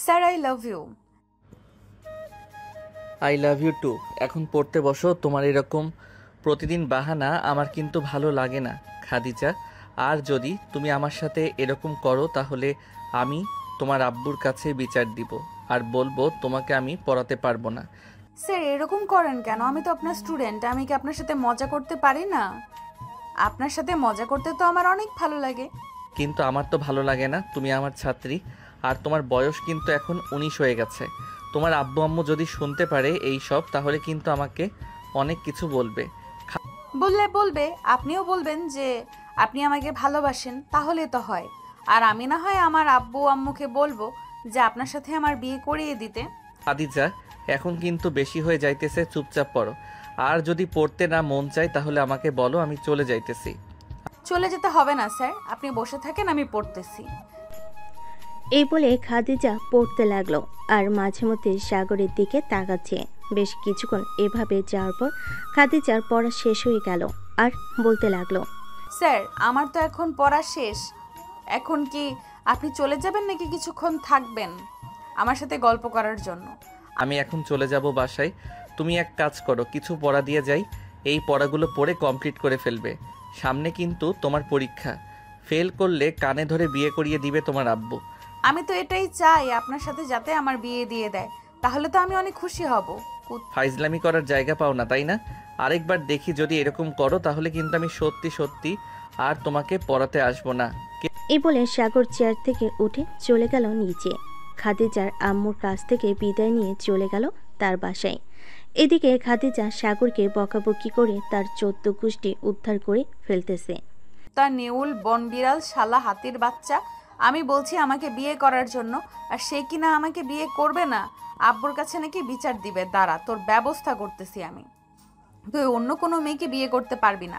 Sir, I love you. I love you too. এখন পড়তে বসো। তোমার এরকম প্রতিদিন বাহানা আমার কিন্তু ভালো লাগে না খাদিজা। আর যদি তুমি আমার সাথে এরকম করো তাহলে আমি তোমার আব্বুর কাছে বিচার দিব আর বলবো তোমাকে আমি পড়াতে পারবো না। স্যার, এরকম করেন কেন? আমি তো আপনার স্টুডেন্ট, আমি কি আপনার সাথে মজা করতে পারি না? আপনার সাথে মজা করতে তো আমার অনেক ভালো লাগে। কিন্তু আমার তো ভালো লাগে না, তুমি আমার ছাত্রী আর তোমার বয়স কিন্তু এখন 19 হয়ে গেছে। তোমার আব্বু আম্মু যদি শুনতে পারে এই সব তাহলে কিন্তু আমাকে অনেক কিছু বলবে। বললে বলবে, আপনিও বলবেন যে আপনি আমাকে ভালোবাসেন, তাহলে তো হয়। আর আমি না হয় আমার আব্বু আম্মুকে বলবো যে আপনার সাথে আমার বিয়ে করিয়ে দিতে। খাদিজা, এখন কিন্তু বেশি হয়ে যাইতেছে, চুপচাপ পড়ো। আর যদি পড়তে না মন চায় তাহলে আমাকে বলো, আমি চলে যাইতেছি। চলে যেতে হবে না স্যার, আপনি বসে থাকেন, আমি পড়তেছি। এই বলে খাদিজা পড়তে লাগলো আর মাঝে মধ্যে সাগরের দিকে তাকাচ্ছে। বেশ কিছুক্ষণ এভাবে যাওয়ার পর খাদিজার পড়া শেষ হয়ে গেল আর বলতে লাগলো, স্যার, আমার তো এখন পড়া শেষ। এখন কি আপনি চলে যাবেন নাকি কিছুক্ষণ থাকবেন আমার সাথে গল্প করার জন্য? আমি এখন চলে যাব বাসায়। তুমি এক কাজ করো, কিছু পড়া দিয়ে যাই, এই পড়াগুলো পড়ে কমপ্লিট করে ফেলবে। সামনে কিন্তু তোমার পরীক্ষা, ফেল করলে কানে ধরে বিয়ে করিয়ে দিবে তোমার আব্বু। আমি তো এটাই চাই, আপনার সাথে যাতে আমার বিয়ে দিয়ে দেয়, তাহলে তো আমি অনেক খুশি হব। ফাইজলামি করার জায়গা পাও না, তাই না? আরেকবার দেখি যদি এরকম করো তাহলে কিন্তু আমি সত্যি সত্যি আর তোমাকে পড়াতে আসবো না। এই বলে সাগর চেয়ার থেকে উঠে চলে গেল নিচে। খাদিজার আম্মুর কাছ থেকে বিদায় নিয়ে চলে গেল তার বাসায়। এদিকে খাদিজা সাগরকে বকাবকি করে তার 14 গোষ্ঠী উদ্ধার করে ফেলতেছে। তার নেউল বনবিড়াল শালা হাতির বাচ্চা, আমি বলছি আমাকে বিয়ে করার জন্য, আর সে কিনা আমাকে বিয়ে করবে না। আব্বুর কাছে নাকি বিচার দিবে, দাঁড়া তোর ব্যবস্থা করতেছি আমি। তুই অন্য কোনো মেয়েকে বিয়ে করতে পারবি না,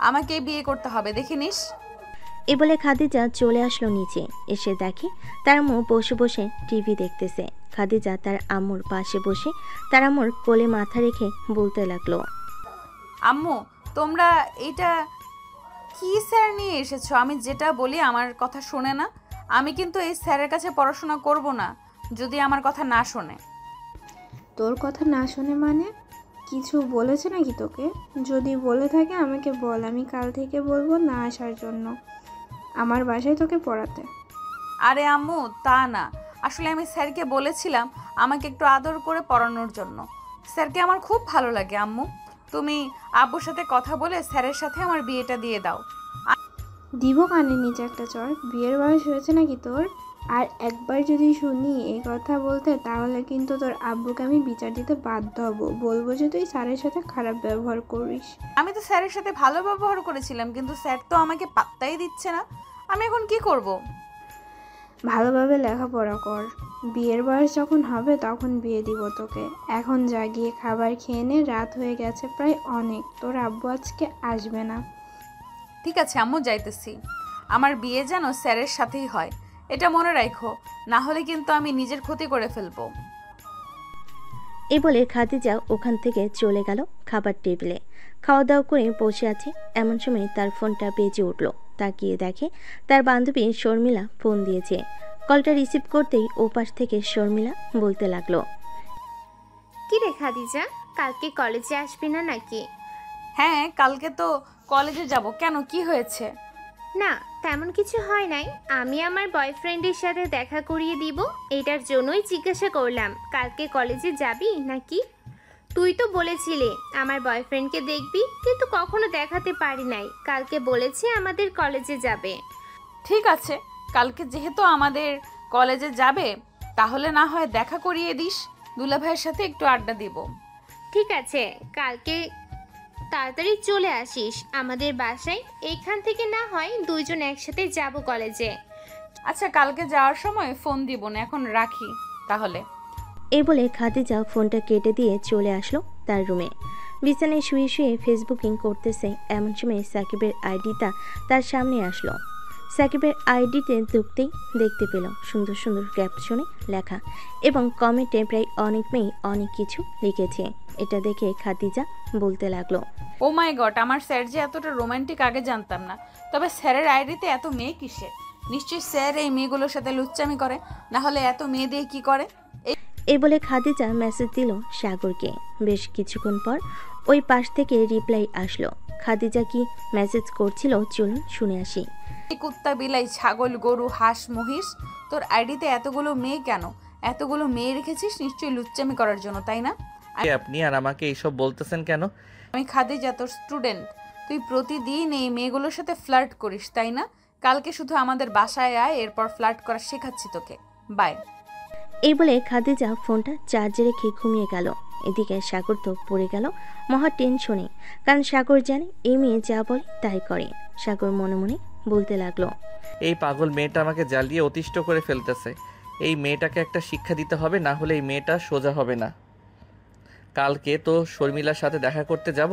আমাকেই বিয়ে করতে হবে, দেখে নিস। এ বলে খাদিজা চলে আসলো নিচে। এসে দেখে তার আম্মু বসে বসে টিভি দেখতেছে। খাদিজা তার আম্মুর পাশে বসে তার আম্মুর কোলে মাথা রেখে বলতে লাগলো, আম্মু, তোমরা এটা কি স্যার নিয়ে এসেছো? আমি যেটা বলি আমার কথা শোনে না। আমি কিন্তু এই স্যারের কাছে পড়াশোনা করব না যদি আমার কথা না শোনে। তোর কথা না শোনে মানে? কিছু বলেছে নাকি তোকে? যদি বলে থাকে আমাকে বল, আমি কাল থেকে বলবো না আসার জন্য আমার বাসায় তোকে পড়াতে। আরে আম্মু, তা না, আসলে আমি স্যারকে বলেছিলাম আমাকে একটু আদর করে পড়ানোর জন্য। স্যারকে আমার খুব ভালো লাগে আম্মু। তুমি আব্বুর সাথে কথা বলে স্যারের সাথে আমার বিয়েটা দিয়ে দাও। দিব কানে নিচে একটা চর। বিয়ের বয়স হয়েছে নাকি তোর? আর একবার যদি শুনি এই কথা বলতে তাহলে কিন্তু তোর আব্বুকে আমি বিচার দিতে বাধ্য হব। বলবো যে তুই স্যারের সাথে খারাপ ব্যবহার করিস। আমি তো স্যারের সাথে ভালো ব্যবহার করেছিলাম, কিন্তু স্যার তো আমাকে পাত্তাই দিচ্ছে না। আমি এখন কি করব? ভালোভাবে লেখাপড়া কর, বিয়ের বয়স যখন হবে তখন বিয়ে দিব তোকে। এখন যা গিয়ে খাবার খেয়ে নে, রাত হয়ে গেছে প্রায় অনেক। তোর আব্বু আজকে আসবে না। ঠিক আছে আম্মু, যাইতেছি। আমার বিয়ে যেন স্যারের সাথেই হয়, এটা মনে রাখো, না হলে কিন্তু আমি নিজের ক্ষতি করে ফেলবো। এই বলে খাদিজা ওখান থেকে চলে গেল খাবার টেবিলে। খাওয়া দাওয়া করে বসে আছে, এমন সময় তার ফোনটা বেজে উঠল। তাকিয়ে দেখে তার বান্ধবী শর্মিলা ফোন দিয়েছে। কলটা রিসিভ করতেই ওপাশ থেকে শর্মিলা বলতে লাগলো, কি রে খাদিজা, কালকে কলেজে আসবি না নাকি? হ্যাঁ, কালকে তো কলেজে যাব। কেন, কি হয়েছে? না, তেমন কিছু হয় নাই। আমি আমার বয়ফ্রেন্ডের সাথে দেখা করিয়ে দিব, এটার জন্যই জিজ্ঞাসা করলাম কালকে কলেজে যাবি নাকি। তুই তো বলেছিলি আমার বয়ফ্রেন্ডকে দেখবি, কিন্তু কখনো দেখাতে পারি নাই। কালকে বলেছে আমাদের কলেজে যাবে। ঠিক আছে, কালকে যেহেতু আমাদের কলেজে যাবে, তাহলে না হয় দেখা করিয়ে দিস, দুলাভাইয়ের সাথে একটু আড্ডা দিব। ঠিক আছে, কালকে তাড়াতাড়ি চলে আসিস আমাদের বাসায়। এইখান থেকে না হয় দুইজন একসাথে যাব কলেজে। আচ্ছা, কালকে যাওয়ার সময় ফোন দিব না, এখন রাখি তাহলে। এই বলে খাদিজা ফোনটা কেটে দিয়ে চলে আসলো তার রুমে। বিছানায় শুয়ে শুয়ে ফেসবুকিং করতেছে, এমন সময় সাকিবের আইডিটা তার সামনে আসলো। সাকিবের আইডিতে ঢুকতেই দেখতে পেল সুন্দর সুন্দর ক্যাপশনে লেখা এবং কমেন্টে প্রায় অনেক মেয়ে অনেক কিছু লিখেছে। এটা দেখে খাদিজা বলতে লাগলো, ও মাই গড, আমার স্যার যে এতটা রোমান্টিক আগে জানতাম না। তবে স্যারের আইডিতে এত মেয়ে কিসে? নিশ্চয়ই স্যার এই মেয়েগুলোর সাথে লুচ্চামি করে, না হলে এত মেয়ে দিয়ে কি করে? এই বলে খাদিজা মেসেজ দিল সাগরকে। বেশ কিছুক্ষণ পর ওই পাশ থেকে রিপ্লাই আসলো। খাদিজা কি মেসেজ করছিল চলুন শুনে আসি। এই কুত্তা, বিলাই, ছাগল, গরু, হাঁস, মহিষ, তোর আইডিতে এতগুলো মেয়ে কেন? এতগুলো মেয়ে রেখেছিস নিশ্চয়ই লুচ্চামি করার জন্য, তাই না? কে আপনি আর আমাকে এইসব বলতেছেন কেন? আমি খাদিজা, তোর স্টুডেন্ট। তুই প্রতিদিন এই মেয়েগুলোর সাথে ফ্লার্ট করিস, তাই না? কালকে শুধু আমাদের বাসায় আয়, এরপর ফ্লার্ট করা শেখাচ্ছি তোকে। বাই। এই বলে খাদিজা ফোনটা চার্জে রেখে ঘুমিয়ে গেল। এদিকে সাগর তো পড়ে গেল মহা টেনশনে, কারণ সাগর জানে এই মেয়ে যা বলে তাই করে। সাগর মনে মনে বলতে লাগলো, এই পাগল মেয়েটা আমাকে জ্বালিয়ে অতিষ্ঠ করে ফেলতেছে। এই মেয়েটাকে একটা শিক্ষা দিতে হবে, না হলে এই মেয়েটা সোজা হবে না। কালকে তো শর্মিলার সাথে দেখা করতে যাব।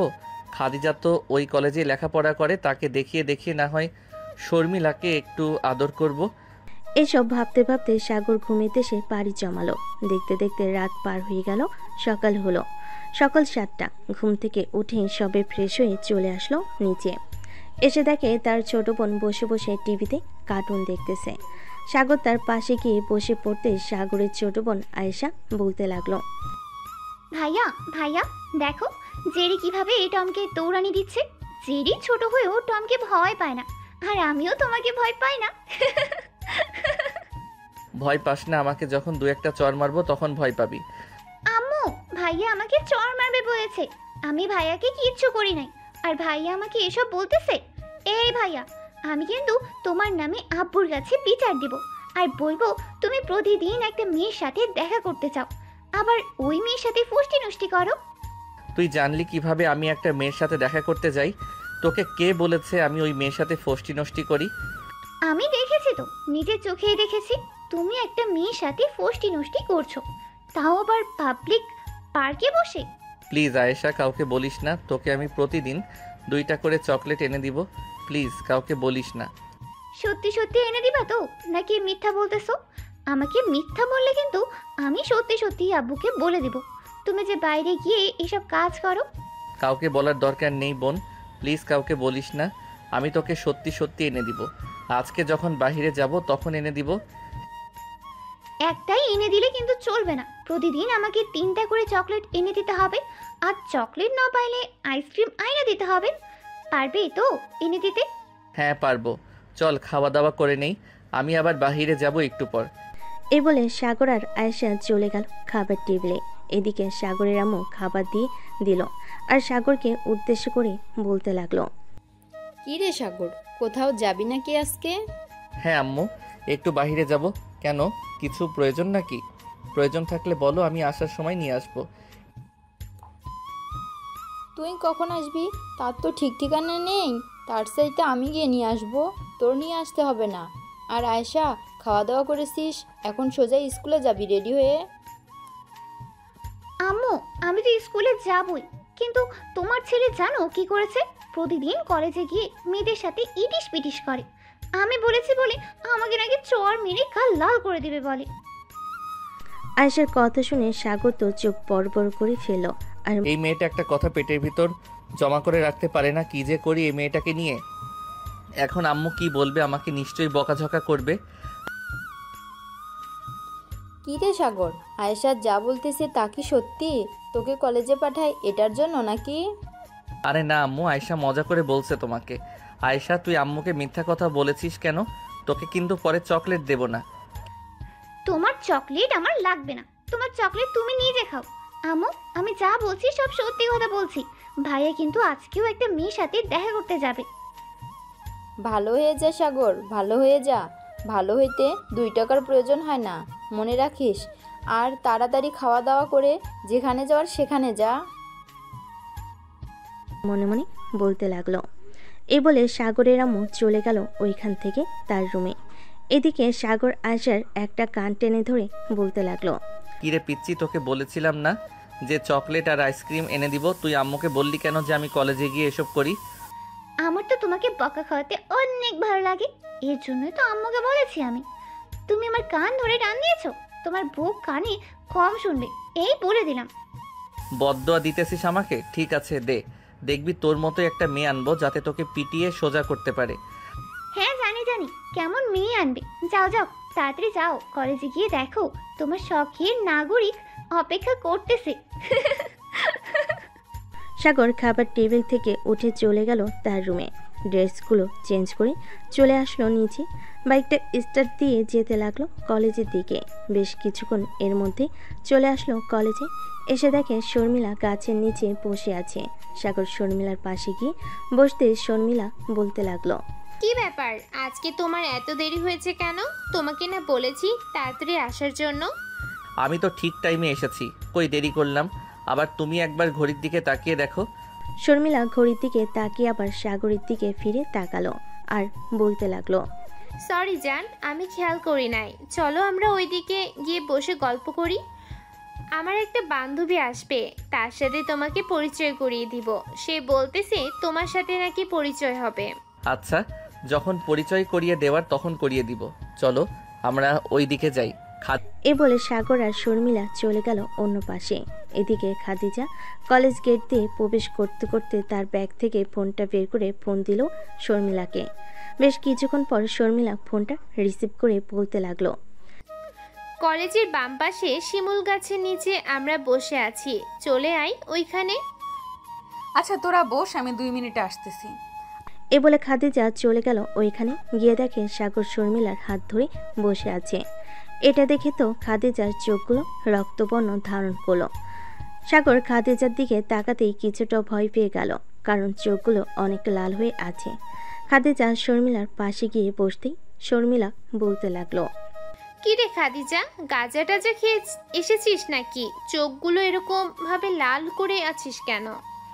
খাদিজা তো ওই কলেজে লেখাপড়া করে, তাকে দেখিয়ে দেখিয়ে না হয় শর্মিলাকে একটু আদর করব। এসব ভাবতে ভাবতে সাগর ঘুমিতে সে পাড়ি জমালো। দেখতে দেখতে রাত পার হয়ে গেল, সকাল হলো। সকাল 7টা। ঘুম থেকে উঠে সবে ফ্রেশ হয়ে চলে আসলো নিচে। এসে দেখে তার ছোট বোন বসে বসে টিভিতে কার্টুন দেখতেছে। সাগর তার পাশে গিয়ে বসে পড়তে সাগরের ছোট বোন আয়েশা বলতে লাগলো, ভাইয়া ভাইয়া দেখো, জেরি কিভাবে এই টমকে দৌড়ানি দিচ্ছে। জেরি ছোট হয়েও টমকে ভয় পায় না, আর আমিও তোমাকে ভয় পাই না। ভয় পাস না, আমাকে যখন দু একটা চর মারবো তখন ভয় পাবি। আম্মু, ভাইয়া আমাকে চড় মারবে বলেছে। আমি ভাইয়াকে কিচ্ছু করি নাই, আর ভাইয়া আমাকে এসব বলতেছে। এই ভাইয়া, আমি কিন্তু তোমার নামে আব্বুর কাছে বিচার দিব, আর বলবো তুমি প্রতিদিন একটা মেয়ের সাথে দেখা করতে চাও, আবার ওই মেয়ের সাথে ফষ্টি নষ্টি করো। তুই জানলি কিভাবে আমি একটা মেয়ের সাথে দেখা করতে যাই? তোকে কে বলেছে আমি ওই মেয়ের সাথে ফষ্টি নষ্টি করি? আমি দেখেছি তো, নিজের চোখেই দেখেছি তুমি একটা মেয়ের সাথে ফষ্টি নষ্টি করছো, তাও আবার পাবলিক পার্কে বসে। প্লিজ আয়েশা, কাউকে বলিস না। তোকে আমি প্রতিদিন 2টা করে চকলেট এনে দিব। প্লিজ কাউকে বলিস না। সত্যি সত্যি এনে দিবা তো, নাকি মিথ্যা বলতেছো? আমাকে মিথ্যা বললে কিন্তু আমি সত্যি সত্যি আব্বুকে বলে দিব তুমি যে বাইরে গিয়ে এসব কাজ করো। কাউকে বলার দরকার নেই বোন, প্লিজ কাউকে বলিস না। আমি তোকে সত্যি সত্যি এনে দিব। আজকে যখন বাইরে যাব তখন এনে দিব। একটাই এনে দিলে কিন্তু চলবে না, প্রতিদিন আমাকে 3টা করে চকলেট এনে দিতে হবে, আর চকলেট না পাইলে আইসক্রিম আইনা দিতে হবে। পারবে তো এনে দিতে? হ্যাঁ পারবো। চল খাওয়া দাওয়া করে নেই, আমি আবার বাইরে যাব একটু পর। এই বলে সাগর আর আয়েশা চলে গেল খাবার টেবিলে। এদিকে সাগরের আম্মু খাবার দিয়ে দিল, আর সাগরকে উদ্দেশ্য করে বলতে লাগলো, কি রে সাগর, কোথাও যাবি নাকি আজকে? হ্যাঁ আম্মু, একটু বাইরে যাব। কেন, কিছু প্রয়োজন নাকি? প্রয়োজন থাকলে বলো, আমি আসার সময় নিয়ে আসবো। তুই কখন আসবি তার তো ঠিক ঠিকানা নেই। তার সাইতে আমি গিয়ে নিয়ে আসবো, তোর নিয়ে আসতে হবে না। আর আয়েশা, খাওয়া দাওয়া করেছিস? এখন সোজা স্কুলে যাবি রেডি হয়ে? আম্মু, আমি তো স্কুলে যাবই, কিন্তু তোমার ছেলে জানো কি করেছে? প্রতিদিন কলেজে গিয়ে মেয়েদের সাথে ইটিস পিটিস করে। আমি বলেছি বলে আমাকে নাকি চর মেরে গাল লাল করে দিবে বলে। আয়েশার কথা শুনে সাগর তো চোখ বড় বড় করে ফেলল। আর এই মেয়েটা একটা কথা পেটের ভিতর জমা করে রাখতে পারে না। কি যে করি এই মেয়েটাকে নিয়ে। এখন আম্মু কি বলবে, আমাকে নিশ্চয়ই বকাঝকা করবে। কি রে সাগর, আয়েশা যা বলতেছে তা কি সত্যি? তোকে কলেজে পাঠায় এটার জন্য নাকি? আরে না আম্মু, আয়েশা মজা করে বলছে তোমাকে। আয়েশা, তুই আম্মুকে মিথ্যা কথা বলেছিস কেন? তোকে কিন্তু পরে চকলেট দেব না। তোমার চকলেট আমার লাগবে না, তোমার চকলেট তুমি নিজে খাও। আম্মু, আমি যা বলছি সব সত্যি কথা বলছি। ভাইয়া কিন্তু আজকেও একটা মেয়ের সাথে দেখা করতে যাবে। ভালো হয়ে যা সাগর, ভালো হয়ে যা। ভালো হইতে 2 টাকার প্রয়োজন হয় না, মনে রাখিস। আর তাড়াতাড়ি খাওয়া দাওয়া করে যেখানে যাওয়ার সেখানে যা। মনে মনে বলতে লাগলো। এই বলে সাগরের আম্মু চলে গেল ওইখান থেকে তার রুমে। এদিকে সাগর আয়েশার একটা কান টেনে ধরে বলতে লাগলো, কিরে পিচ্ছি, তোকে বলেছিলাম না যে চকলেট আর আইসক্রিম এনে দিব? তুই আম্মুকে বললি কেন যে আমি কলেজে গিয়ে এসব করি? আমার তো তোমাকে বকা খাওয়াতে অনেক ভালো লাগে, এর জন্যই তো আম্মুকে বলেছি আমি। তুমি আমার কান ধরে টান দিয়েছো, তোমার বুক কানে কম শুনবে, এই বলে দিলাম। বদদোয়া দিতেছিস আমাকে? ঠিক আছে দে, দেখবি তোর মতো একটা মেয়ে আনবো যাতে তোকে পিটিয়ে সোজা করতে পারে। হ্যাঁ জানি আমি জানি কেমন মেয়ে আনবে। যাও যাও, তাড়াতাড়ি যাও, কলেজে গিয়ে দেখো তোমার শখের নাগরিক অপেক্ষা করতেছে। সাগর খাবার টেবিল থেকে উঠে চলে গেল তার রুমে। ড্রেসগুলো চেঞ্জ করে চলে আসলো নিচে। বাইকটা স্টার্ট দিয়ে যেতে লাগলো কলেজের দিকে। বেশ কিছুক্ষণ এর মধ্যে চলে আসলো কলেজে। এসে দেখে শর্মিলা গাছের নিচে বসে আছে। সাগর শর্মিলার পাশে গিয়ে বসতে শর্মিলা বলতে লাগলো, কি ব্যাপার, আজকে তোমার এত দেরি হয়েছে কেন? তোমাকে না বলেছি তাড়াতাড়ি আসার জন্য? আমি তো ঠিক টাইমে এসেছি, কই দেরি করলাম? আবার তুমি একবার ঘড়ির দিকে তাকিয়ে দেখো। শর্মিলা ঘড়ির দিকে তাকিয়ে আবার সাগরের দিকে ফিরে তাকালো আর বলতে লাগলো, সরি জান, আমি খেয়াল করি নাই। চলো আমরা ওইদিকে গিয়ে বসে গল্প করি। আমার একটা বান্ধবী আসবে, তার সাথে তোমাকে পরিচয় করিয়ে দিব। সে বলতেছে তোমার সাথে নাকি পরিচয় হবে। আচ্ছা, যখন পরিচয় করিয়ে দেওয়ার তখন করিয়ে দিব। চলো আমরা ওই দিকে যাই। এ বলে সাগর আর শর্মিলা চলে গেল অন্য পাশে। এদিকে খাদিজা কলেজ গেট দিয়ে প্রবেশ করতে করতে তার ব্যাগ থেকে ফোনটা বের করে ফোন দিল শর্মিলাকে। বেশ কিছুক্ষণ পর শর্মিলা ফোনটা রিসিভ করে বলতে লাগলো, কলেজের বাম পাশে শিমুল গাছের নিচে আমরা বসে আছি, চলে আয় ওইখানে। আচ্ছা তোরা বস, আমি 2 মিনিটে আসতেছি। এ বলে খাদিজা চলে গেল ওইখানে। গিয়ে দেখে সাগর শর্মিলার হাত ধরে বসে আছে। এটা দেখে তো খাদিজার চোখগুলো রক্তবর্ণ ধারণ করলো। সাগর খাদিজার দিকে তাকাতেই কিছুটা ভয় পেয়ে গেল, কারণ চোখগুলো অনেক লাল হয়ে আছে। খাদিজা শর্মিলার পাশে গিয়ে বসতেই শর্মিলা বলতে লাগলো, কি রে খাদিজা, গাঁজা টাজা খেয়ে এসেছিস নাকি? চোখগুলো এরকম ভাবে লাল করে আছিস কেন?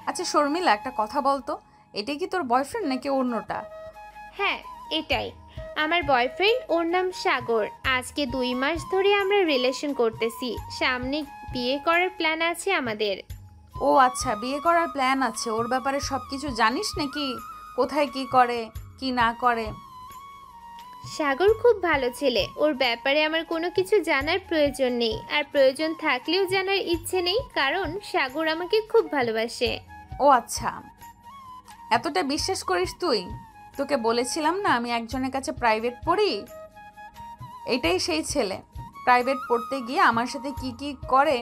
আচ্ছা শর্মিলা, একটা কথা বলতো, এটা কি তোর বয়ফ্রেন্ড নাকি অন্যটা? হ্যাঁ এটাই আমার বয়ফ্রেন্ড, ওর নাম সাগর। আজকে 2 মাস ধরে আমরা রিলেশন করতেছি। সামনে বিয়ে করার প্ল্যান আছে আমাদের। ও আচ্ছা, বিয়ে করার প্ল্যান আছে। ওর ব্যাপারে সব কিছু জানিস নাকি? কোথায় কি করে কি না করে? সাগর খুব ভালো ছেলে, ওর ব্যাপারে আমার কোনো কিছু জানার প্রয়োজন নেই, আর প্রয়োজন থাকলেও জানার ইচ্ছে নেই, কারণ সাগর আমাকে খুব ভালোবাসে। ও আচ্ছা, এতটা বিশ্বাস করিস তুই? তোকে বলেছিলাম না আমি একজনের কাছে প্রাইভেট পড়ি। এটাই সেই ছেলে। প্রাইভেট পড়তে গিয়ে আমার সাথে কি কি করে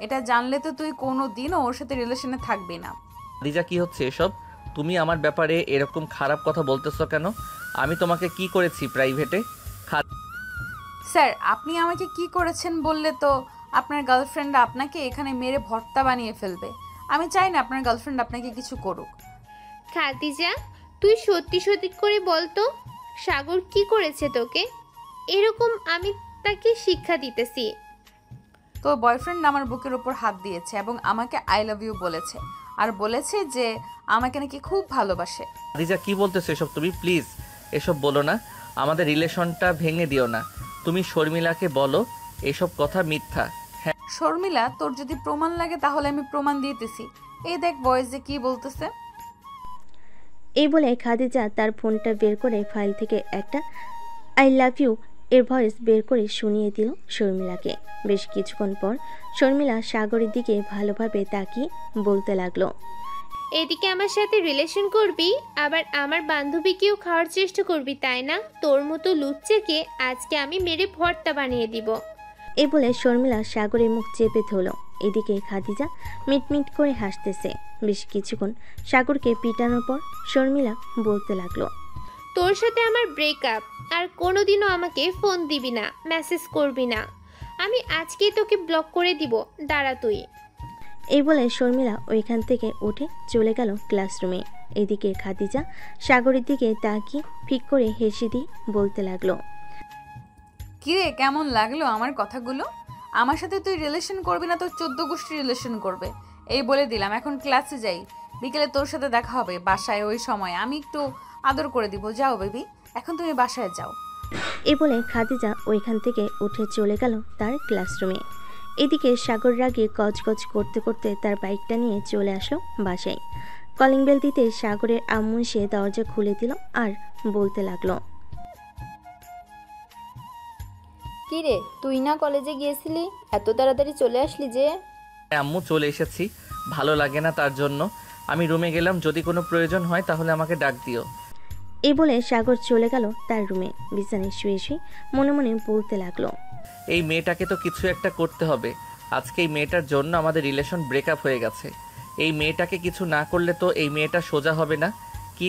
এটা জানলে তো তুই কোনো দিনও ওর সাথে রিলেশনে থাকবি না। খাদিজা, কি হচ্ছে এসব? তুমি আমার ব্যাপারে এরকম খারাপ কথা বলতেছো কেন? আমি তোমাকে কি করেছি প্রাইভেটে? স্যার, আপনি আমাকে কি করেছেন বললে তো আপনার গার্লফ্রেন্ড আপনাকে এখানে মেরে ভর্তা বানিয়ে ফেলবে। আমি চাই না আপনার গার্লফ্রেন্ড আপনাকে কিছু করুক। খাদিজা, তুই সত্যি সত্যি করে বলতো সাগর কি করেছে তোকে? এরকম আমি তাকে শিক্ষা দিতেছি। তো বয়ফ্রেন্ড আমার বুকের উপর হাত দিয়েছে এবং আমাকে আই লাভ ইউ বলেছে, আর বলেছে যে আমাকে নাকি খুব ভালোবাসে। খাদিজা, কি বলতেছো এসব? তুমি প্লিজ এসব বলো না, আমাদের রিলেশনটা ভেঙে দিও না। তুমি শর্মিলাকে বলো এসব কথা মিথ্যা। হ্যাঁ শর্মিলা, তোর যদি প্রমাণ লাগে তাহলে আমি প্রমাণ দিতেছি। এই দেখ ভয়েস যে কি বলতেছে। এই বলে খাদিজা তার ফোনটা বের করে ফাইল থেকে একটা আই লাভ ইউ এর ভয়েস বের করে শুনিয়ে দিল শর্মিলাকে। বেশ কিছুক্ষণ পর শর্মিলা সাগরের দিকে ভালোভাবে তাকিয়ে বলতে লাগলো, এদিকে আমার সাথে রিলেশন করবি, আবার আমার বান্ধবীকেও খাওয়ার চেষ্টা করবি, তাই না? তোর মতো লুচ্চেকে আজকে আমি মেরে ভর্তা বানিয়ে দিব। এই বলে শর্মিলা সাগরের মুখ চেপে ধরল। এদিকে খাদিজা মিটমিট করে হাসতেছে। বেশ কিছুক্ষণ সাগরকে পিটানোর পর শর্মিলা বলতে লাগলো, তোর সাথে আমার ব্রেকআপ, আর কোনোদিনও আমাকে ফোন দিবি না, মেসেজ করবি না। আমি আজকেই তোকে ব্লক করে দিব, দাঁড়া তুই। এই বলে শর্মিলা ওইখান থেকে উঠে চলে গেল ক্লাসরুমে। এদিকে খাদিজা সাগরের দিকে তাকিয়ে ফিক করে হেসে দিয়ে বলতে লাগলো, কিরে, কেমন লাগলো আমার কথাগুলো? আমার সাথে তুই রিলেশন করবি না, তোর 14 গোষ্ঠী রিলেশন করবে। এই বলে দিলাম। এখন ক্লাসে যাই, বিকেলে তোর সাথে দেখা হবে বাসায়। ওই সময় আমি একটু আদর করে দিব। যাও বেবি, এখন তুমি বাসায় যাও। এই বলে খাদিজা ওইখান থেকে উঠে চলে গেল তার ক্লাসরুমে। এদিকে সাগর রাগে গজগজ করতে করতে তার বাইকটা নিয়ে চলে আসলো বাসায়। কলিং বেল দিতে সাগরের আম্মু এসে দরজা খুলে দিল আর বলতে লাগলো, কি রে, তুই না কলেজে গিয়েছিলি, এত তাড়াতাড়ি চলে আসলি যে? আম্মু, চলে এসেছি। ভালো লাগে না তার জন্য আমি রুমে গেলাম। যদি কোনো প্রয়োজন হয় তাহলে আমাকে ডাক দিও। এই বলে সাগর চলে গেল তার রুমে। বিছানায় শুয়ে শুয়ে মনে মনে বলতে লাগলো, এই মেয়েটাকে তো কিছু একটা করতে হবে। আজকে এই মেয়েটার জন্য আমাদের রিলেশন ব্রেকআপ হয়ে গেছে। এই মেয়েটাকে কিছু না করলে তো এই মেয়েটা সোজা হবে না। কি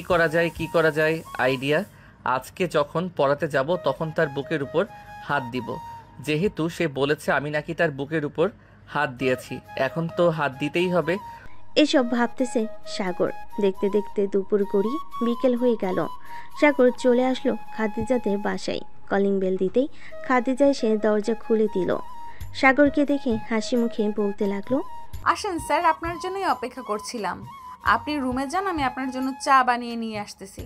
করা যায় আইডিয়া। আজকে যখন পড়াতে যাব তখন তার বুকের উপর হাত দিব। যেহেতু সে বলেছে আমি নাকি তার বুকের উপর হাত দিয়েছি, এখন তো হাত দিতেই হবে। এসব ভাবতেছে সাগর। দেখতে দেখতে দুপুর গড়িয়ে বিকেল হয়ে গেল। সাগর চলে আসলো খাদিজাদের বাসায়। কলিং বেল দিতেই খাদিজা এসে দরজা খুলে দিল। সাগরকে দেখে হাসি মুখে বলতে লাগলো, আসেন স্যার, আপনার জন্যই অপেক্ষা করছিলাম। আপনি রুমে যান, আমি আপনার জন্য চা বানিয়ে নিয়ে আসতেছি।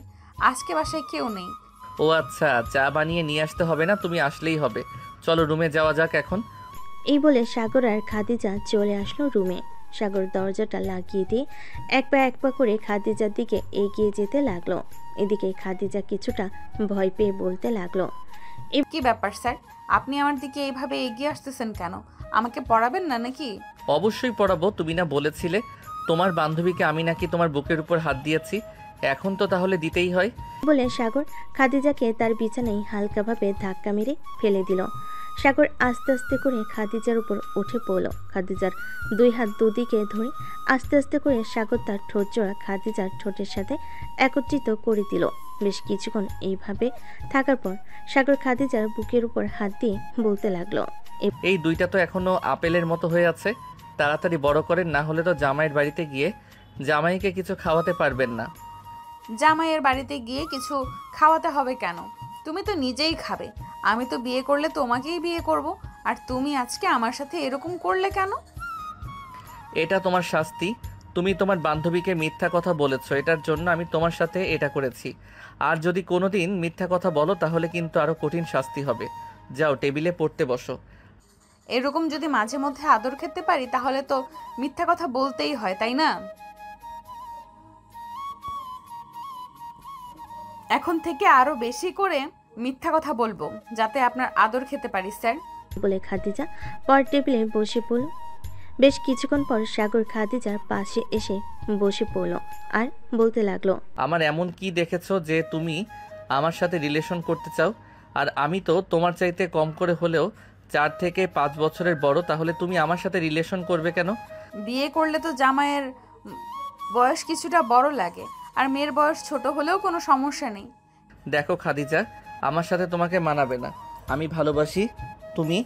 আজকে বাসায় কেউ নেই। ও আচ্ছা, চা বানিয়ে নিয়ে আসতে হবে না, তুমি আসলেই হবে। চলো রুমে যাওয়া যাক এখন। এই বলে সাগর আর খাদিজা চলে আসলো রুমে। সাগর দরজাটা লাগিয়ে দিয়ে এক পা করে খাদিজার দিকে এগিয়ে যেতে লাগলো। এদিকে খাদিজা কিছুটা ভয় পেয়ে বলতে লাগলো, কি ব্যাপার স্যার, আপনি আমার দিকে এইভাবে এগিয়ে আসতেছেন কেন? আমাকে পড়াবেন না নাকি? অবশ্যই পড়াবো, তুমি না বলেছিলে তোমার বান্ধবীকে আমি নাকি তোমার বুকের উপর হাত দিয়েছি, এখন তো তাহলে দিতেই হয়। বলে সাগর খাদিজাকে তার বিছানায় হালকাভাবে ধাক্কা মেরে ফেলে দিল। সাগর আস্তে আস্তে করে খাদিজার উপর উঠে পড়ল। খাদিজার দুই হাত দুদিকে ধরে আস্তে আস্তে করে সাগর তার ঠোঁট জোড়া খাদিজার ঠোঁটের সাথে একত্রিত করে দিল। বেশ কিছুক্ষণ এইভাবে থাকার পর সাগর খাদিজার বুকের উপর হাত দিয়ে বলতে লাগলো, এই দুইটা তো এখনো আপেলের মতো হয়ে আছে, তাড়াতাড়ি বড় করেন, না হলে তো জামাইয়ের বাড়িতে গিয়ে জামাইকে কিছু খাওয়াতে পারবেন না। জামাইয়ের বাড়িতে গিয়ে কিছু খাওয়াতে হবে কেন? তুমি তো নিজেই খাবে। আমি তো বিয়ে করলে তোমাকেই বিয়ে করব, আর তুমি আজকে আমার সাথে এরকম করলে কেন? এটা তোমার শাস্তি। তুমি তোমার বান্ধবীকে মিথ্যা কথা বলেছো, এটার জন্য আমি তোমার সাথে এটা করেছি। আর যদি কোনোদিন মিথ্যা কথা বলো তাহলে কিন্তু আরো কঠিন শাস্তি হবে। যাও টেবিলে পড়তে বসো। এরকম যদি মাঝে মধ্যে আদর খেতে পারি তাহলে তো মিথ্যা কথা বলতেই হয়, তাই না? এখন থেকে আরো বেশি করে মিথ্যা কথা বলবো যাতে আপনার আদর খেতে পারি স্যার। বলে খাদিজা পর টেবিলে বসে পড়ল। বেশ কিছুক্ষণ পর সাগর খাদিজার পাশে এসে বসে পড়ল আর বলতে লাগলো, আমার এমন কি দেখেছো যে তুমি আমার সাথে রিলেশন করতে চাও? আর আমি তো তোমার চাইতে কম করে হলেও 4 থেকে 5 বছরের বড়, তাহলে তুমি আমার সাথে রিলেশন করবে কেন? বিয়ে করলে তো জামাইয়ের বয়স কিছুটা বড় লাগে, আর মেয়ের বয়স ছোট হলেও কোনো সমস্যা নেই। দেখো খাদিজা, আমার সাথে তোমাকে মানাবে না। আমি ভালোবাসি, তুমি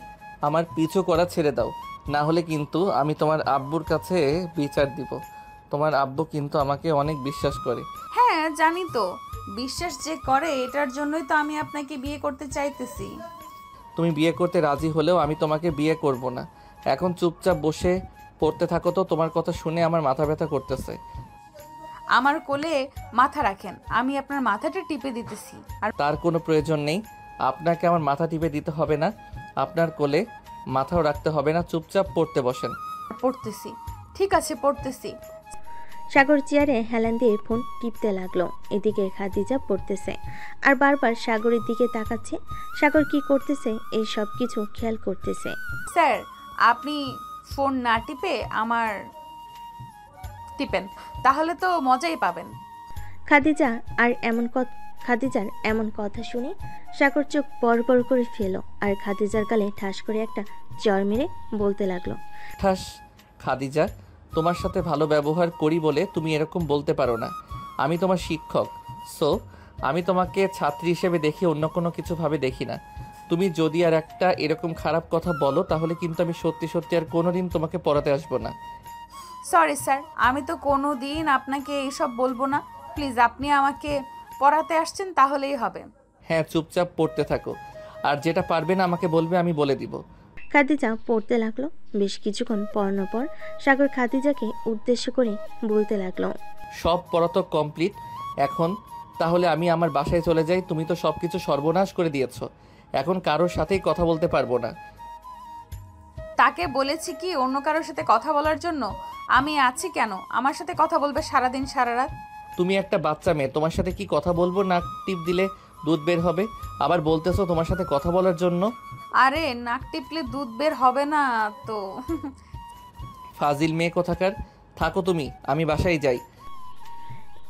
আমার পিছু করা ছেড়ে দাও, না হলে কিন্তু আমি তোমার আব্বুর কাছে বিচার দিব। তোমার আব্বু কিন্তু আমাকে অনেক বিশ্বাস করে। হ্যাঁ জানি তো, বিশ্বাস যে করে এটার জন্যই তো আমি আপনাকে বিয়ে করতে চাইতেছি। তুমি বিয়ে করতে রাজি হলেও আমি তোমাকে বিয়ে করব না। এখন চুপচাপ বসে পড়তে থাকো তো, তোমার কথা শুনে আমার মাথা ব্যথা করতেছে। আমার কোলে মাথা রাখেন, আমি আপনার মাথাটা টিপে দিতেছি। আর তার কোনো প্রয়োজন নেই, আপনাকে আমার মাথা টিপে দিতে হবে না, আপনার কোলে মাথাও রাখতে হবে না, চুপচাপ পড়তে বসেন। পড়তেছি, ঠিক আছে পড়তেছি। সাগর চেয়ারে হেলান দিয়ে ফোন টিপতে লাগলো। এদিকে খাদিজা পড়তেছে আর বারবার সাগরের দিকে তাকাচ্ছে। সাগর কি করতেছে এই সব কিছু খেয়াল করতেছে। স্যার আপনি ফোন না টিপে আমার টিপেন, তাহলে তো মজাই পাবেন। খাদিজার এমন কথা শুনে সাগর চোখ বড় করে ফেলো আর খাদিজার গালে ঠাস করে একটা চর মেরে বলতে লাগলো, ঠাস। খাদিজা, তোমার সাথে ভালো ব্যবহার করি বলে তুমি এরকম বলতে পারো না। আমি তোমার শিক্ষক, সো আমি তোমাকে ছাত্রী হিসেবে দেখি, অন্য কোনো কিছু ভাবে দেখি না। তুমি যদি আর একটা এরকম খারাপ কথা বলো তাহলে কিন্তু আমি সত্যি সত্যি আর কোনোদিন তোমাকে পড়াতে আসবো না। সরি স্যার, আমি তো কোনো দিন আপনাকে এইসব বলবো না। প্লিজ আপনি আমাকে পড়াতে আসছেন তাহলেই হবে। হ্যাঁ, চুপচাপ পড়তে থাকো, আর যেটা পারবে না আমাকে বলবে, আমি বলে দিব। খাদিজা পড়তে লাগলো। বেশ কিছুক্ষণ পড়ানোর পর সাগর খাদিজাকে উদ্দেশ্য করে বলতে লাগলো, সব পড়া তো কমপ্লিট, এখন তাহলে আমি আমার বাসায় চলে যাই। তুমি তো সব কিছু সর্বনাশ করে দিয়েছো, এখন কারোর সাথেই কথা বলতে পারবো না। তাকে বলেছি কি অন্য কারোর সাথে কথা বলার জন্য? আমি আছি কেন, আমার সাথে কথা বলবে সারাদিন সারা রাত। তুমি একটা বাচ্চা মেয়ে, তোমার সাথে কি কথা বলবো? নাক টিপ দিলে দুধ বের হবে, আবার বলতেছো তোমার সাথে কথা বলার জন্য। আরে নাক টিপলে দুধ বের হবে না তো। ফাজিল মেয়ে কোথাকার, থাকো তুমি, আমি বাসায় যাই।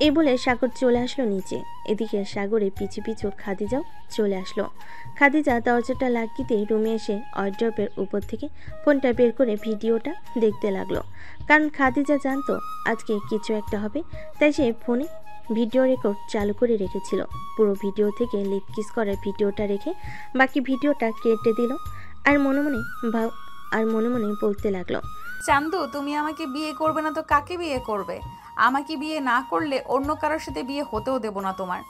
এই বলে সাগর চলে আসলো নিচে। এদিকে সাগরে পিছু পিছু খাদিজাও চলে আসলো। খাদিজা দরজাটা লাগিয়ে দিয়ে রুমে এসে ওয়ার্ড্রপের উপর থেকে ফোনটা বের করে ভিডিওটা দেখতে লাগলো। কারণ খাদিজা জানতো আজকে কিছু একটা হবে, তাই সে ফোনে ভিডিও রেকর্ড চালু করে রেখেছিল। পুরো ভিডিও থেকে লিপ কিস করার ভিডিওটা রেখে বাকি ভিডিওটা কেটে দিল আর মনে মনে বলতে লাগলো, চান্দু, তুমি আমাকে বিয়ে করবে না তো কাকে বিয়ে করবে? আমাকে বিয়ে না করলে অন্য কারোর সাথে বিয়ে হতেও দেব না তোমার।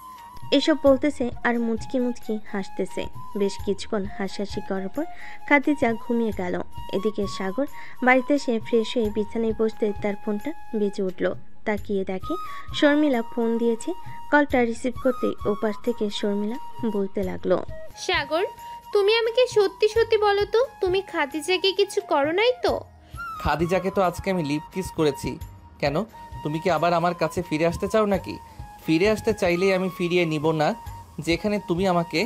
এসব বলতেছে আর মুচকি মুচকি হাসতেছে। বেশ কিছুক্ষণ হাসাহাসি করার পর খাদিজা ঘুমিয়ে গেল। এদিকে সাগর বাড়িতে এসে ফ্রেশ হয়ে বিছানায় বসতে তার ফোনটা বেজে উঠল। তাকিয়ে দেখে শর্মিলা ফোন দিয়েছে। কলটা রিসিভ করতে ওপাশ থেকে শর্মিলা বলতে লাগলো, সাগর, তুমি আমাকে সত্যি সত্যি বলো তো, তুমি খাদিজাকে কিছু করো নাই তো? খাদিজাকে তো আজকে আমি লিপ কিস করেছি। কেন, তুমি কি আবার আমার কাছে ফিরে আসতে চাও নাকি? ফিরে আসতে চাইলেই আমি ফিরিয়ে নিব না। যেখানে তুমি আমাকে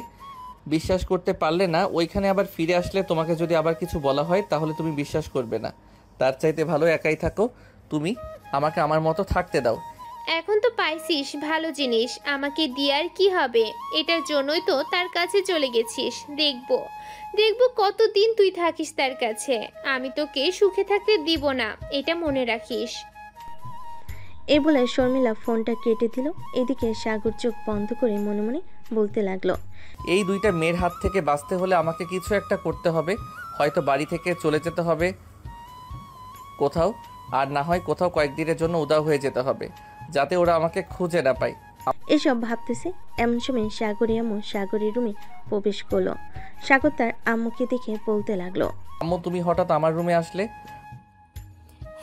বিশ্বাস করতে পারলে না, ওইখানে আবার ফিরে আসলে তোমাকে যদি আবার কিছু বলা হয় তাহলে তুমি বিশ্বাস করবে না। তার চাইতে ভালো একাই থাকো। তুমি আমাকে আমার মতো থাকতে দাও। এখন তো পাইছিস ভালো জিনিস, আমাকে দিয়ে আর কি হবে? এটার জন্যই তো তার কাছে চলে গেছিস। দেখবো কতদিন তুই থাকিস তার কাছে। আমি তোকে সুখে থাকতে দিব না, এটা মনে রাখিস। এই বলে শর্মিলা ফোনটা কেটে দিল। এদিকে সাগর চোখ বন্ধ করে মনে মনে বলতে লাগলো, এই দুইটা মেয়ের হাত থেকে বাঁচতে হলে আমাকে কিছু একটা করতে হবে। হয়তো বাড়ি থেকে চলে যেতে হবে কোথাও, আর না হয় কোথাও কয়েকদিনের জন্য উধাও হয়ে যেতে হবে, যাতে ওরা আমাকে খুঁজে না পায়। এসব ভাবতেছে এমন সময় সাগরের আম্মু সাগরের রুমে প্রবেশ করলো। সাগর তার আম্মুকে দেখে বলতে লাগলো, আম্মু, তুমি হঠাৎ আমার রুমে আসলে?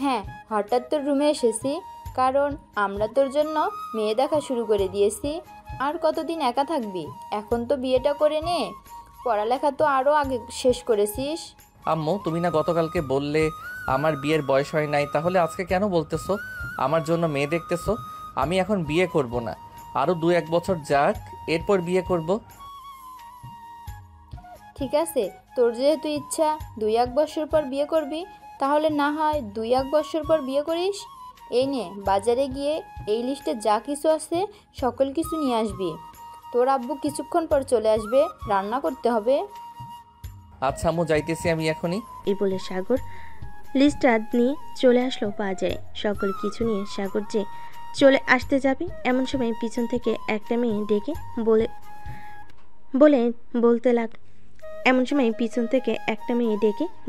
হ্যাঁ, হঠাৎ তোর রুমে এসেছি, কারণ আমরা তোর জন্য মেয়ে দেখা শুরু করে দিয়েছি। আর কতদিন একা থাকবি? এখন তো বিয়েটা করে নে, পড়ালেখা তো আরও আগে শেষ করেছিস। আম্মু, তুমি না গতকালকে বললে আমার বিয়ের বয়স হয় নাই, তাহলে আজকে কেন বলতেছো আমার জন্য মেয়ে দেখতেছো? আমি এখন বিয়ে করব না, আরও 2-1 বছর যাক, এরপর বিয়ে করব। ঠিক আছে, তোর যেহেতু ইচ্ছা 2-1 বছর পর বিয়ে করবি, তাহলে না হয় 2-1 বছর পর বিয়ে করিস। এই নে, বাজারে গিয়ে এই লিস্টে যা কিছু আছে সকল কিছু নিয়ে আসবি। তোর আব্বু কিছুক্ষণ পর চলে আসবে, রান্না করতে হবে। আচ্ছা আম্মু, যাইতেছি আমি এখনই। এই বলে সাগর লিস্টটা নিয়ে চলে আসলো বাজারে। সকল কিছু নিয়ে সাগর যে চলে আসতে যাবে, এমন সময় পিছন থেকে একটা মেয়ে ডেকে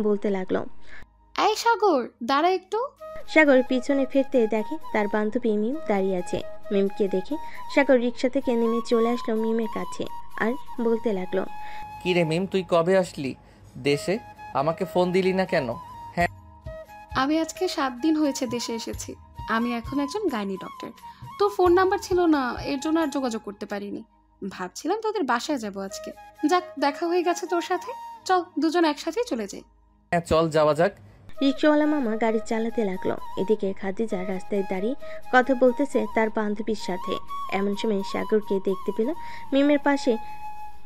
বলতে লাগলো, এই সাগর, দাঁড়া একটু। সাগর পিছনে ফিরতে দেখে তার বান্ধবী মিম দাঁড়িয়ে আছে। মিমকে দেখে সাগর রিক্সা থেকে নেমে চলে আসলো মিমের কাছে আর বলতে লাগলো, কি রে মিম, তুই কবে আসলি দেশে? আমাকে ফোন দিলি না কেন? আমি আজকে 7 দিন হয়েছে দেশে এসেছি। আমি এখন একজন গাইনি ডক্টর। তোর ফোন নাম্বার ছিল না, এর জন্য আর যোগাযোগ করতে পারিনি। ভাবছিলাম তোদের বাসায় যাব আজকে। যাক, দেখা হয়ে গেছে তোর সাথে, চল দুজন একসাথেই চলে যাই। হ্যাঁ চল, যাওয়া যাক। রিক্সাওয়ালা মামা গাড়ি চালাতে লাগলো। এদিকে খাদিজা রাস্তায় দাঁড়িয়ে কথা বলতেছে তার বান্ধবীর সাথে। এমন সময় সাগরকে দেখতে পেল মিমের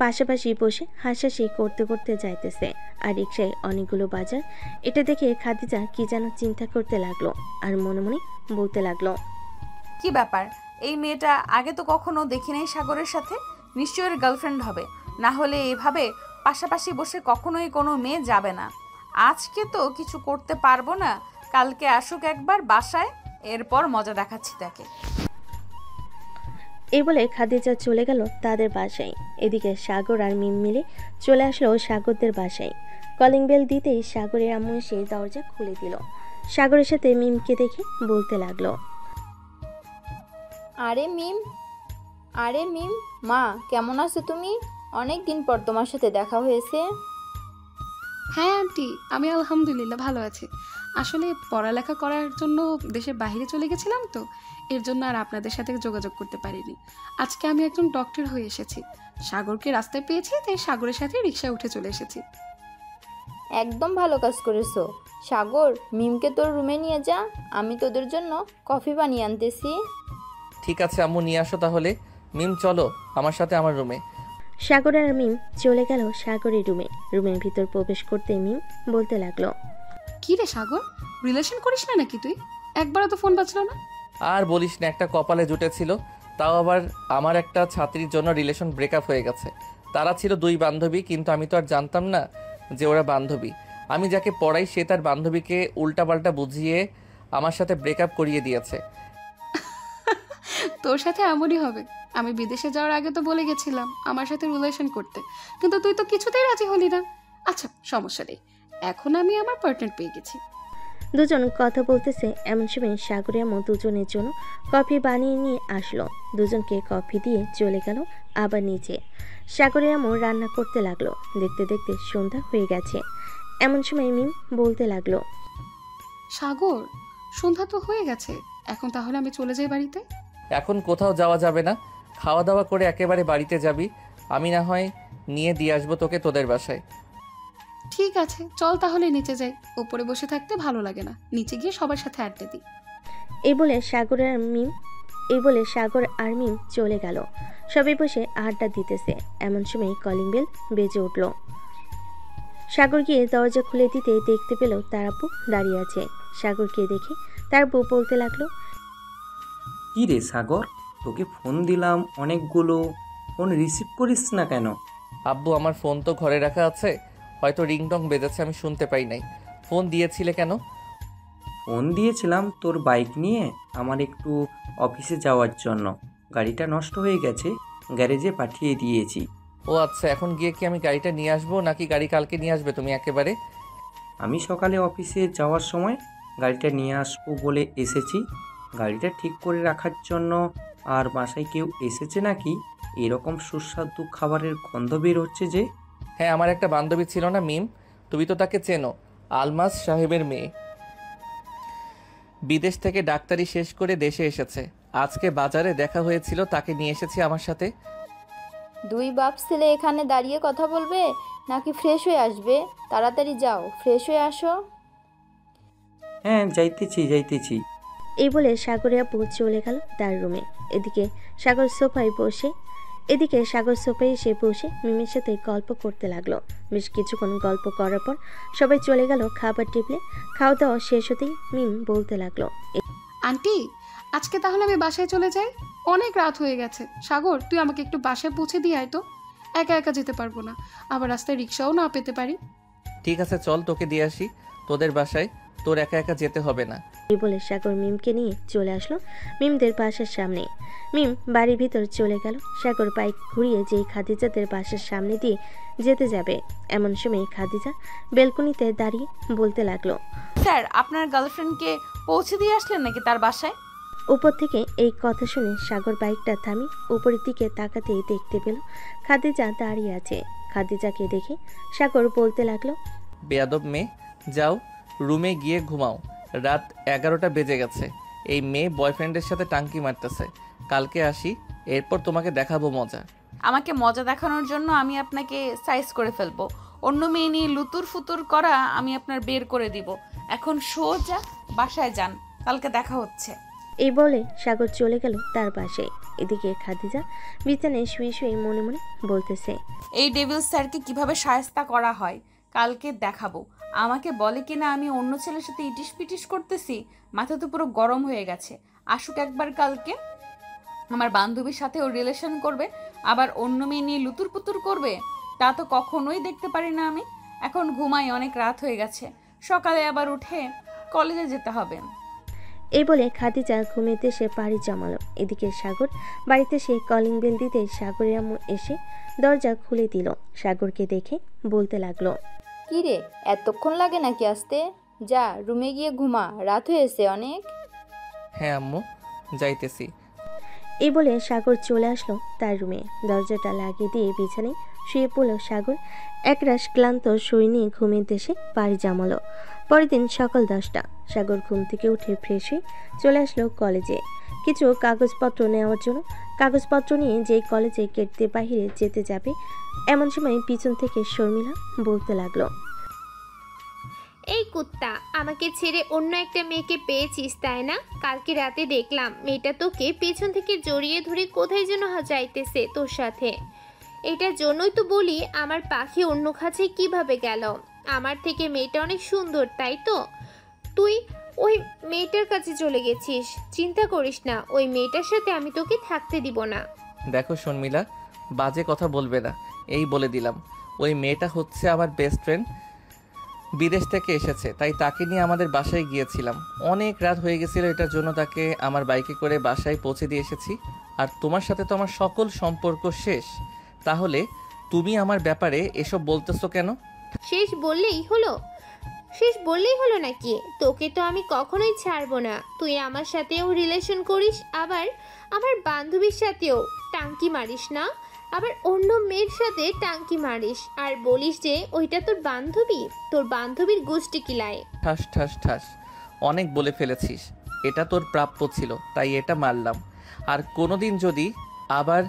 পাশাপাশি বসে হাসাহাসি করতে করতে যাইতেছে আর রিক্সায় অনেকগুলো বাজার। এটা দেখে খাদিজা কি যেন চিন্তা করতে লাগলো আর মনে মনে বলতে লাগলো, কি ব্যাপার, এই মেয়েটা আগে তো কখনো দেখি নাই সাগরের সাথে। নিশ্চয়ই গার্লফ্রেন্ড হবে, না হলে এভাবে পাশাপাশি বসে কখনোই কোনো মেয়ে যাবে না। আজকে তো কিছু করতে পারবো না, কালকে আসুক একবার বাসায়, এরপর মজা দেখাচ্ছি তাকে। এই বলে খাদিজা চলে গেল তাদের বাসায়। এদিকে সাগর আর মিম মিলে চলে আসলো সাগরদের বাসায়। কলিং বেল দিতেই সাগরের আম্মু এসে দরজা খুলে দিল। সাগরের সাথে মিমকে দেখে বলতে লাগলো, আরে মিম, মা কেমন আছো তুমি? অনেক দিন পর তোমার সাথে দেখা হয়েছে। হ্যাঁ আন্টি, আমি আলহামদুলিল্লাহ ভালো আছি। আসলে পড়ালেখা করার জন্য দেশের বাইরে চলে গেছিলাম, তো এর জন্য আর আপনাদের সাথে যোগাযোগ করতে পারিনি। আজকে আমি একজন ডক্টর হয়ে এসেছি। সাগরকে রাস্তায় পেয়েছি, তাই সাগরের সাথে রিক্সায় উঠে চলে এসেছি। একদম ভালো কাজ করেছো। সাগর, মিমকে তোর রুমে নিয়ে যা, আমি তোদের জন্য কফি বানিয়ে আনতেছি। ঠিক আছে আম্মু, নিয়ে আসো তাহলে। মিম চলো আমার সাথে আমার রুমে। সাগর আর মিম চলে গেল সাগরের রুমে। রুমের ভিতর প্রবেশ করতে মিম বলতে লাগলো, কি রে সাগর, রিলেশন করিস না নাকি তুই? একবারও তো ফোন বাজলো না। আর বলিস না, একটা কপালে জুটেছিল, তাও আবার আমার একটা ছাত্রীর জন্য রিলেশন ব্রেকআপ হয়ে গেছে। তারা ছিল 2 বান্ধবী, কিন্তু আমি তো আর জানতাম না যে ওরা বান্ধবী। আমি যাকে পড়াই সে তার বান্ধবীকে উল্টাপাল্টা বুঝিয়ে আমার সাথে ব্রেকআপ করিয়ে দিয়েছে। তোর সাথে এমনই হবে। আমি বিদেশে যাওয়ার আগে তো বলে গেছিলাম আমার সাথে রিলেশন করতে, কিন্তু তুই তো কিছুতেই রাজি হলি না। আচ্ছা সমস্যা নেই, এখন আমি আমার পার্টনার পেয়ে গেছি। দুজন কথা বলতেছে এমন সময় সাগরে আম্মু দুজনের জন্য কফি বানিয়ে নিয়ে আসলো। দুজনকে কফি দিয়ে চলে গেল আবার নিচে। সাগরে আম্মু রান্না করতে লাগলো। দেখতে দেখতে সন্ধ্যা হয়ে গেছে। এমন সময় মিম বলতে লাগলো, সাগর, সন্ধ্যা তো হয়ে গেছে, এখন তাহলে আমি চলে যাই বাড়িতে। এখন কোথাও যাওয়া যাবে না, খাওয়া দাওয়া করে একেবারে বাড়িতে যাবি। আমি না হয় নিয়ে দিয়ে আসবো তোকে তোদের বাসায়। ঠিক আছে, চল তাহলে নিচে যাই, উপরে বসে থাকতে ভালো লাগে না, নিচে গিয়ে সবার সাথে আড্ডা দিই। এই বলে সাগর আর মিম চলে গেল। সবাই বসে আড্ডা দিতেছে। এমন সময় কলিং বেল বেজে উঠল। সাগর গিয়ে দরজা খুলে দিতে দেখতে পেল তার আব্বু দাঁড়িয়ে আছে। সাগরকে দেখে তার বউ বলতে লাগলো, কি রে সাগর, তোকে ফোন দিলাম অনেকগুলো, ফোন রিসিভ করিস না কেন? আব্বু, আমার ফোন তো ঘরে রাখা আছে, হয়তো রিংটং বেজেছে, আমি শুনতে পাই নাই। ফোন দিয়েছিলে কেন? ফোন দিয়েছিলাম তোর বাইক নিয়ে আমার একটু অফিসে যাওয়ার জন্য। গাড়িটা নষ্ট হয়ে গেছে, গ্যারেজে পাঠিয়ে দিয়েছি। ও আচ্ছা, এখন গিয়ে কি আমি গাড়িটা নিয়ে আসবো নাকি গাড়ি কালকে নিয়ে আসবে তুমি একেবারে? আমি সকালে অফিসে যাওয়ার সময় গাড়িটা নিয়ে আসবো বলে এসেছি। গাড়িটা ঠিক করে রাখার জন্য। আর বাসায় কেউ এসেছে নাকি? এরকম সুস্বাদু খাবারের গন্ধ বের হচ্ছে যে। হ্যাঁ, আমার একটা বান্ধবী ছিল না মিম, তুমি তো তাকে চেনো, আলমাস সাহেবের মেয়ে। বিদেশ থেকে ডাক্তারি শেষ করে দেশে এসেছে। আজকে বাজারে দেখা হয়েছিল, তাকে নিয়ে এসেছি আমার সাথে। 2 বাপ ছেলে এখানে দাঁড়িয়ে কথা বলবে নাকি ফ্রেশ হয়ে আসবে? তাড়াতাড়ি যাও, ফ্রেশ হয়ে আসো। হ্যাঁ, যাইতেছি। এই বলে সাগরে আপু চলে গেল তার রুমে। এদিকে সাগর সোফায় এসে বসে মিমের সাথে গল্প করতে লাগলো। বেশ কিছুক্ষণ গল্প করার পর সবাই চলে গেল খাবার টেবিলে। খাওয়া দাওয়া শেষ হতেই মিম বলতে লাগলো, আন্টি, আজকে তাহলে আমি বাসায় চলে যাই, অনেক রাত হয়ে গেছে। সাগর, তুই আমাকে একটু বাসায় পৌঁছে দিয়ে আয় তো, একা একা যেতে পারবো না, আবার রাস্তায় রিক্সাও না পেতে পারি। ঠিক আছে, চল তোকে দিয়ে আসি তোদের বাসায়, তোর একা একা যেতে হবে না। এই বলে সাগর মিমকে নিয়ে চলে আসলো মিমদের বাসার সামনে। মিম বাড়ির ভিতর চলে গেল। সাগর বাইক ঘুরিয়ে যেই খাদিজাদের বাসার সামনে দিয়ে যেতে যাবে, এমন সময় খাদিজা বেলকনিতে দাঁড়িয়ে বলতে লাগলো, স্যার, আপনার গার্লফ্রেন্ডকে পৌঁছে দিয়ে আসলেন নাকি তার বাসায়? উপর থেকে এই কথা শুনে সাগর বাইকটা থামি উপরের দিকে তাকাতেই দেখতে পেল খাদিজা দাঁড়িয়ে আছে। খাদিজাকে দেখে সাগর বলতে লাগলো, বেয়াদব মেয়ে, যাও রুমে গিয়ে ঘুমাও, রাত 11টা বেজে গেছে। এই মেয়ে বয়ফ্রেন্ডের সাথে টাঙ্কি মারতেছে। কালকে আসি, এরপর তোমাকে দেখাবো মজা। আমাকে মজা দেখানোর জন্য আমি আপনাকে সাইজ করে ফেলবো। অন্য মেয়ে নিয়ে লুতুর ফুতুর করা আমি আপনার বের করে দিব। এখন সোজা বাসায় যান, কালকে দেখা হচ্ছে। এই বলে সাগর চলে গেল তার বাসায়। এদিকে খাদিজা বিছানায় শুয়ে শুয়ে মনে মনে বলতেছে, এই ডেভিল স্যারকে কিভাবে শায়েস্তা করা হয় কালকে দেখাবো। আমাকে বলে কিনা আমি অন্য ছেলের সাথে ইটিস পিটিস করতেছি, মাথা তো পুরো গরম হয়ে গেছে। আসুক একবার কালকে, আমার বান্ধবীর সাথে ও রিলেশন করবে, আবার অন্য মেয়ে নিয়ে লুতুর পুতুর করবে, তা তো কখনোই দেখতে পারি না আমি। এখন ঘুমাই, অনেক রাত হয়ে গেছে, সকালে আবার উঠে কলেজে যেতে হবে। এই বলে খাদিজা ঘুমেতে সে পাড়ি জমালো। এদিকে সাগর বাড়িতে সে কলিং বেল দিতে সাগরের আম্মু এসে দরজা খুলে দিল। সাগরকে দেখে বলতে লাগলো, কি রে, এতক্ষণ লাগে নাকি আসতে? যা রুমে গিয়ে ঘুমা, রাত হয়েছে অনেক। হ্যাঁ আম্মু, যাইতেছি। এই বলে সাগর চলে আসলো তার রুমে। দরজাটা লাগিয়ে দিয়ে বিছানায় শুয়ে পড়ল সাগর। একরাশ ক্লান্ত শরীর নিয়ে ঘুমের দেশে পাড়ি জমালো। পরের দিন সকাল 10টা। সাগর ঘুম থেকে উঠে ফ্রেশ হয়ে চলে আসলো কলেজে কিছু কাগজপত্র নেওয়ার জন্য। কাগজপত্র নিয়ে যেই কলেজে গেট দিয়ে বাহিরে যেতে যাবে, এমন সময় পিছন থেকে শর্মিলা বলতে লাগলো, এই কুত্তা, আমাকে ছেড়ে অন্য একটা মেয়েকে পেয়েছিস তাই না? কালকে রাতে দেখলাম মেয়েটা তোকে পেছন থেকে জড়িয়ে ধরে কোথায় যেন যাইতেছে তোর সাথে। এটার জন্যই তো বলি আমার পাখি অন্য খাঁচায় কিভাবে গেল। আমার থেকে মেয়েটা অনেক সুন্দর, তাই তো? তুই ওই মেয়েটার কাছে চলে গেছিস। চিন্তা করিস না, ওই মেয়েটার সাথে আমি তোকে থাকতে দিব না। দেখো শর্মিলা, বাজে কথা বলবে না, এই বলে দিলাম। ওই মেয়েটা হচ্ছে আমার বেস্ট ফ্রেন্ড, বিদেশ থেকে এসেছে, তাই তাকে নিয়ে আমাদের বাসায় গিয়েছিলাম। অনেক রাত হয়ে গেছিল, এটার জন্য তাকে আমার বাইকে করে বাসায় পৌঁছে দিয়ে এসেছি। আর তোমার সাথে তো আমার সকল সম্পর্ক শেষ, তাহলে তুমি আমার ব্যাপারে এসব বলতেছো কেন? শেষ বললেই হলো নাকি? তোকে তো আমি কখনোই ছাড়বো না। তুই আমার সাথেও রিলেশন করিস, আবার আমার বান্ধবীর সাথেও টাঙ্কি মারিস না, আবার অন্য মেয়ের সাথে টাঙ্কি মারিস আর বলিস যে ওইটা তোর বান্ধবী। তোর বান্ধবীর গোষ্ঠী কিলায়। ঠাস ঠাস ঠাস, অনেক বলে ফেলেছিস। এটা তোর প্রাপ্য ছিল, তাই এটা মারলাম। আর কোনোদিন যদি আবার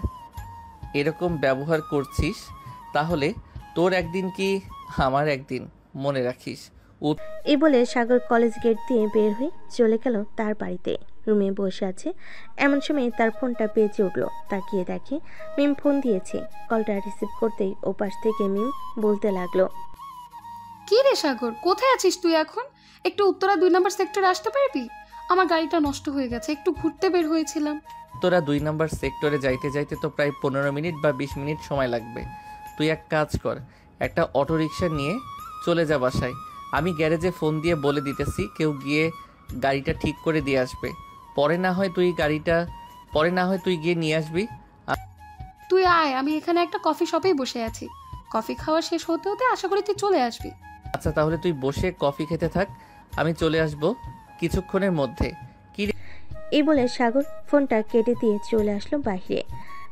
এরকম ব্যবহার করছিস, তাহলে তোর একদিন কি আমার একদিন, মনে রাখিস। এই বলে সাগর কলেজ গেট দিয়ে বের হয়ে চলে গেল তার বাড়িতে। রুমে বসে আছে, এমন সময় তার ফোনটা বেজে উঠল। তাকিয়ে দেখে মিম ফোন দিয়েছে। কলটা রিসিভ করতেই ওপাশ থেকে মিম বলতে লাগলো, কি রে সাগর, কোথায় আছিস তুই এখন? একটু উত্তরা 2 নম্বর সেক্টরে আসতে পারবি? আমার গাড়িটা নষ্ট হয়ে গেছে, একটু ঘুরতে বের হয়েছিলাম। তোরা 2 নম্বর সেক্টরে যাইতে যাইতে তো প্রায় 15 মিনিট বা 20 মিনিট সময় লাগবে। তুই এক কাজ কর, একটা অটো রিক্সা নিয়ে চলে যা বাসায়। আমি গ্যারেজে ফোন দিয়ে বলে দিতেছি, কেউ গিয়ে গাড়িটা ঠিক করে দিয়ে আসবে। পরে না হয় তুই গিয়ে নিয়ে আসবি। তুই আয়, আমি এখানে একটা কফি শপেই বসে আছি। কফি খাওয়া শেষ হতে হতে আশা করি তুই চলে আসবি। আচ্ছা, তাহলে তুই বসে কফি খেতে থাক, আমি চলে আসবো কিছুক্ষণের মধ্যে। এই বলে সাগর ফোনটা কেটে দিয়ে চলে আসলো বাইরে।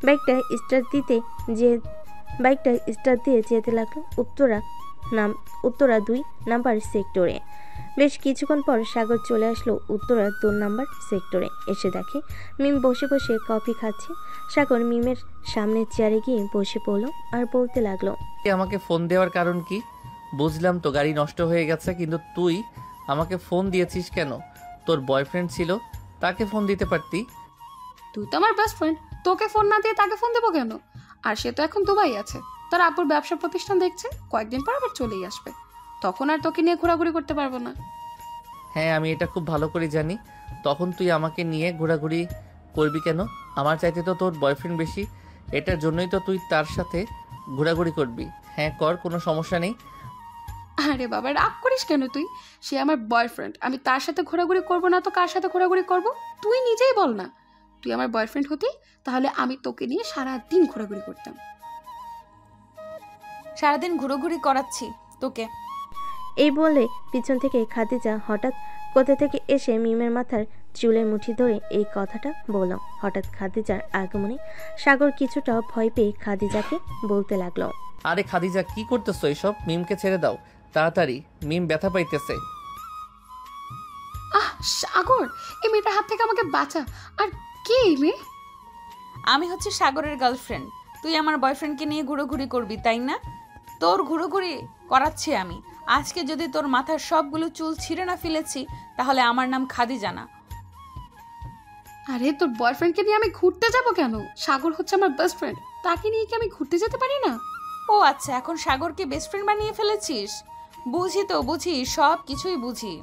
বাইকটা স্টার্ট দিয়ে যেতে লাগলো উত্তরা 2 নাম্বার সেক্টরে। বেশ কিছুক্ষণ পর সাগর চলে আসলো উত্তরা 2 নাম্বার সেক্টরে। এসে দেখে মিম বসে বসে কফি খাচ্ছে। সাগর মিমের সামনে চেয়ারে গিয়ে বসে পড়ল আর বলতে লাগলো, আমাকে ফোন দেওয়ার কারণ কি? বুঝলাম তো গাড়ি নষ্ট হয়ে গেছে, কিন্তু তুই আমাকে ফোন দিয়েছিস কেন? তোর বয়ফ্রেন্ড ছিল, তাকে ফোন দিতে পারতি। তুই তো আমার বেস্ট ফ্রেন্ড, তোকে ফোন না দিয়ে তাকে ফোন দেবো কেন? আর সে তো এখন দুবাই আছে, তার আব্বুর ব্যবসা প্রতিষ্ঠান দেখছে, কয়েকদিন পর আবার চলেই আসবে। তখন আর তোকে নিয়ে ঘোরাঘুরি করতে পারবো না। হ্যাঁ, আমি এটা খুব ভালো করে জানি। তখন তুই আমাকে নিয়ে ঘোরাঘুরি করবি কেন? আমার চাইতে তো তোর বয়ফ্রেন্ড বেশি, এটার জন্যই তো তুই তার সাথে ঘোরাঘুরি করবি। হ্যাঁ কর, কোনো সমস্যা নেই। আরে বাবা, রাগ করিস কেন তুই? সে আমার বয়ফ্রেন্ড, আমি তার সাথে ঘোরাঘুরি করবো না তো কার সাথে ঘোরাঘুরি করব? তুই নিজেই বল না। তুই আমার বয়ফ্রেন্ড হতি, তাহলে আমি তোকে নিয়ে সারাদিন ঘোরাঘুরি করতাম। সারাদিন ঘুরোঘুরি করাচ্ছি তোকে। এই বলে পিছন থেকে খাদিজা হঠাৎ কোথা থেকে এসে মিমের মাথার চুলের মুঠি ধরে এই কথাটা বলল। হঠাৎ খাদিজার আগমনে সাগর কিছুটা ভয় পেয়ে খাদিজাকে বলতে লাগলো, আরে খাদিজা, কি করতেছো এসব? মিমকে ছেড়ে দাও তাড়াতাড়ি, মিম ব্যথা পাইতেছে। সাগর, এই মেয়েটার হাত থেকে আমাকে বাঁচা। আর কে এই মেয়ে? আমি হচ্ছে সাগরের গার্লফ্রেন্ড। তুই আমার বয়ফ্রেন্ডকে নিয়ে ঘুরোঘুরি করবি, তাই না? তোর ঘুরোঘুরি করাচ্ছি আমি। আজকে যদি তোর মাথার সবগুলো চুল ছিঁড়ে না ফেলেছি, তাহলে আমার নাম খাদিজা না। আরে তোর বয়ফ্রেন্ডকে নিয়ে আমি ঘুরতে যাব কেন? সাগর হচ্ছে আমার বেস্ট ফ্রেন্ড, তাকে নিয়ে কি আমি ঘুরতে যেতে পারি না? ও আচ্ছা, এখন সাগরকে বেস্ট ফ্রেন্ড বানিয়ে ফেলেছিস। বুঝি, সব কিছুই বুঝি।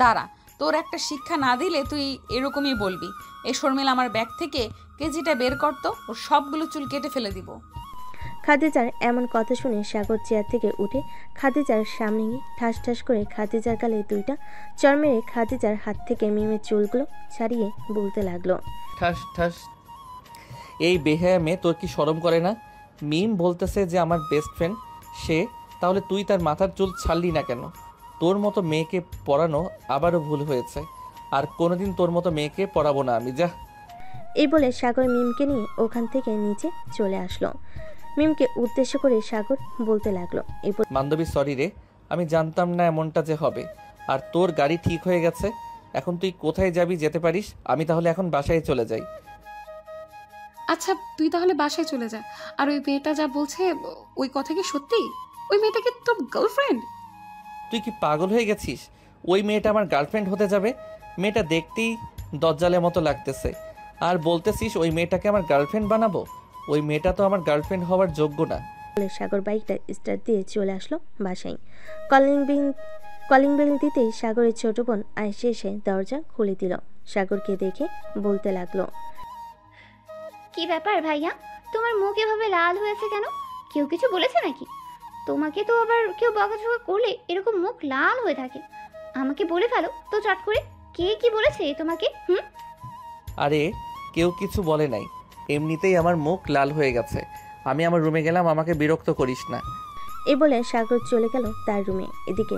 দাঁড়া, তোর একটা শিক্ষা না দিলে তুই এরকমই বলবি। এই শর্মিলা, আমার ব্যাগ থেকে কেজিটা বের করতো, ওর সবগুলো চুল কেটে ফেলে দিব। খাদিজার এমন কথা শুনে সাগর চেয়ার থেকে উঠে খাদিজার সামনে গিয়ে ঠাস ঠাস করে খাদিজার গালে 2টা চড় মেরে খাদিজার হাত থেকে মিমের চুলগুলো ছাড়িয়ে বলতে লাগলো, ঠাস ঠাস। এই বেহায়া মেয়ে, তোর কি শরম করে না? মিম বলতেছে যে আমার বেস্ট ফ্রেন্ড সে, তাহলে তুই তার মাথার চুল ছাড়লি না কেন? তোর মতো মেয়েকে পড়ানো আবারও ভুল হয়েছে, আর কোনোদিন তোর মতো মেয়েকে পড়াবো না আমি, যা। এই বলে সাগর মিমকে নিয়ে ওখান থেকে নিচে চলে আসলো। মিমকে উদ্দেশ্য করে সাগর বলতে লাগলো, বান্ধবী সরি রে, আমি জানতাম না এমনটা যে হবে। আর তোর গাড়ি ঠিক হয়ে গেছে, এখন তুই কোথায় যাবি যেতে পারিস। আমি তাহলে এখন বাসায় চলে যাই। আচ্ছা, তুই তাহলে বাসায় চলে যা। আর ওই মেয়েটা যা বলছে, ওই কথা কি সত্যি? ওই মেয়েটা কি তোর গার্লফ্রেন্ড? তুই কি পাগল হয়ে গেছিস? ওই মেয়েটা আমার গার্লফ্রেন্ড হতে যাবে? মেয়েটা দেখতেই দজ্জালের মতো লাগতেছে, আর বলতেছিস ওই মেয়েটাকে আমার গার্লফ্রেন্ড বানাবো? ওই মেয়েটা তো আমার গার্লফ্রেন্ড হওয়ার যোগ্য না। সাগর বাইকটা স্টার্ট দিয়ে চলে আসলো বাসায়। কলিং বেল দিতেই সাগরের ছোট বোন আয়েশা এসে দরজা খুলে দিল। সাগরকে দেখে বলতে লাগলো, কি ব্যাপার ভাইয়া, তোমার মুখ এভাবে লাল হয়েছে কেন? কেউ কিছু বলেছে নাকি? তোমাকে তো আবার কেউ বকাঝকা করলে এরকম মুখ লাল হয়ে থাকে। আমাকে বলে ফেলো তো চট করে, কে কি বলেছে তোমাকে? আরে কেউ কিছু বলে নাই, এমনিতেই আমার মুখ লাল হয়ে গেছে। আমি আমার রুমে গেলাম, আমাকে বিরক্ত করিস না। এ বলে সাগর চলে গেল তার রুমে। এদিকে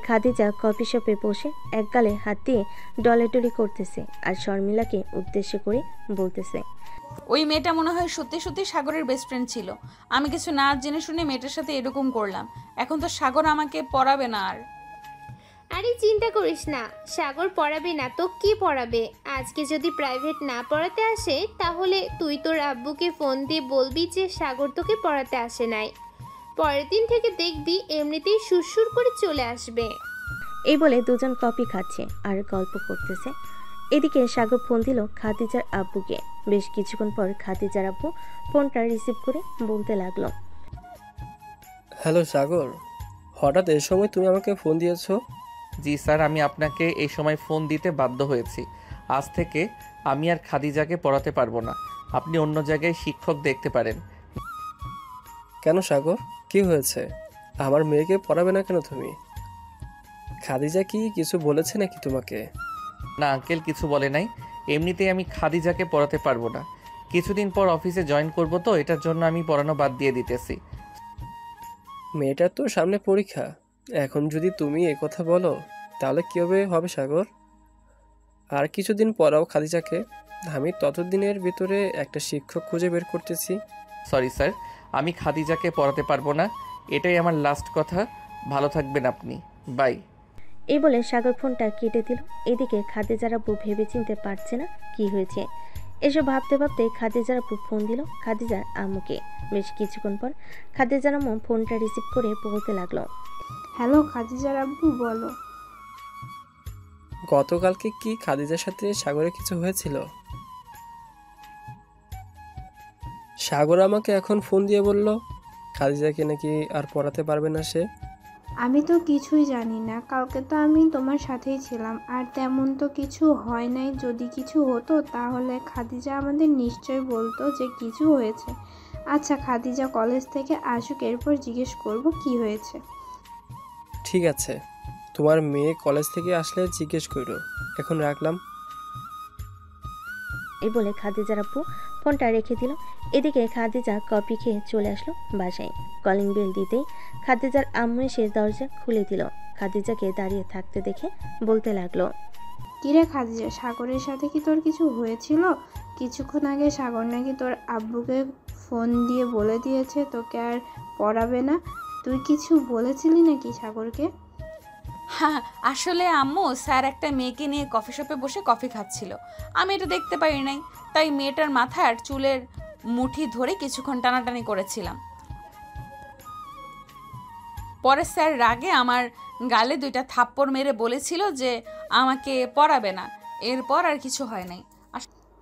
খাদিজা কফি শপে বসে এক গালে হাত দিয়ে ডলাডলি করতেছে আর শর্মিলাকে উদ্দেশ্য করে বলতেছে, ওই মেয়েটা মনে হয় সত্যি সত্যি সাগরের বেস্ট ফ্রেন্ড ছিল। আমি কিছু না জেনে শুনে মেয়েটার সাথে এরকম করলাম। এখন তো সাগর আমাকে পড়াবে না আর। আরে চিন্তা করিস না, সাগর পড়াবে না তো কি পড়াবে? আজকে যদি প্রাইভেট না পড়াতে আসে তাহলে তুই তোর আব্বুকে ফোন দিয়ে বলবি যে সাগর তোকে পড়াতে আসে নাই। পরের দিন থেকে দেখবি এমনিতেই সুরসুর করে চলে আসবে। এই বলে দুজন কফি খাচ্ছে আর গল্প করতেছে। এদিকে সাগর ফোন দিল খাদিজার আব্বুকে। বেশ কিছুক্ষণ পর খাদিজার আব্বু ফোনটা রিসিভ করে বলতে লাগলো, হ্যালো সাগর, হঠাৎ এই সময় তুমি আমাকে ফোন দিয়েছো? জি স্যার, আমি আপনাকে এই সময় ফোন দিতে বাধ্য হয়েছি। আজ থেকে আমি আর খাদিজাকে পড়াতে পারবো না। আপনি অন্য জায়গায় শিক্ষক দেখতে পারেন। কেন সাগর, কি হয়েছে? আমার মেয়েকে পড়াবে না কেন তুমি? খাদিজা কি কিছু বলেছে নাকি তোমাকে? না আঙ্কেল, কিছু বলে নাই। এমনিতেই আমি খাদিজাকে পড়াতে পারবো না। কিছুদিন পর অফিসে জয়েন করব, তো এটার জন্য আমি পড়ানো বাদ দিয়ে দিতেছি। মেয়েটার তো সামনে পরীক্ষা, এখন যদি তুমি কথা বলো তাহলে কীভাবে হবে সাগর? আর কিছুদিন পরাও খাদিজাকে, আমি ততদিনের ভিতরে একটা শিক্ষক খুঁজে বের করতেছি। সরি স্যার, আমি খাদিজাকে পড়াতে পারবো না। এটাই আমার লাস্ট কথা। ভালো থাকবেন আপনি, বাই। এই বলে সাগর ফোনটা কেটে দিল। এদিকে খাদিজার আব্বু ভেবে চিনতে পারছে না কি হয়েছে। এসব ভাবতে ভাবতে খাদিজার আব্বু ফোন দিল খাদিজার আম্মুকে। বেশ কিছুক্ষণ পর খাদিজার আম্মু ফোনটা রিসিভ করে বলতে লাগলো, হ্যালো খাদিজার আব্বু, বলো। গতকালকে কি খাদিজার সাথে সাগরের কিছু হয়েছিল? সাগর আমাকে এখন ফোন দিয়ে বলল খাদিজাকে নাকি আর পড়াতে পারবে না সে। আমি তো কিছুই জানি না, কালকে তো আমি তোমার সাথেই ছিলাম, আর তেমন তো কিছু হয় নাই। যদি কিছু হতো তাহলে খাদিজা আমাদের নিশ্চয় বলতো যে কিছু হয়েছে। আচ্ছা খাদিজা কলেজ থেকে আসুক, এরপর জিজ্ঞেস করব কি হয়েছে। ঠিক আছে, তোমার মেয়ে কলেজ থেকে আসলে জিজ্ঞেস করো। এখন রাখলাম। এই বলে খাদিজার আব্বু ফোনটা রেখে দিল। এদিকে খাদিজা কফি খেয়ে চলে আসলো বাসায়। কলিং বেল দিতেই খাদিজার আম্মু এসে দরজা খুলে দিল। খাদিজাকে দাঁড়িয়ে থাকতে দেখে বলতে লাগলো, কিরে খাদিজা, সাগরের সাথে কি তোর কিছু হয়েছিল? কিছুক্ষণ আগে সাগর নাকি তোর আব্বুকে ফোন দিয়ে বলে দিয়েছে তোকে আর পড়াবে না। তুই কিছু বলেছিলি নাকি সাগরকে? হ্যাঁ, আসলে আম্মু স্যার একটা মেয়েকে নিয়ে কফি শপে বসে কফি খাচ্ছিল। আমি এটা দেখতে পারি নাই, তাই মেয়েটার মাথার চুলের মুঠি ধরে কিছুক্ষণ টানাটানি করেছিলাম। পরে স্যার রাগে আমার গালে 2টা থাপ্পড় মেরে বলেছিল যে আমাকে পড়াবে না। এরপর আর কিছু হয় নাই।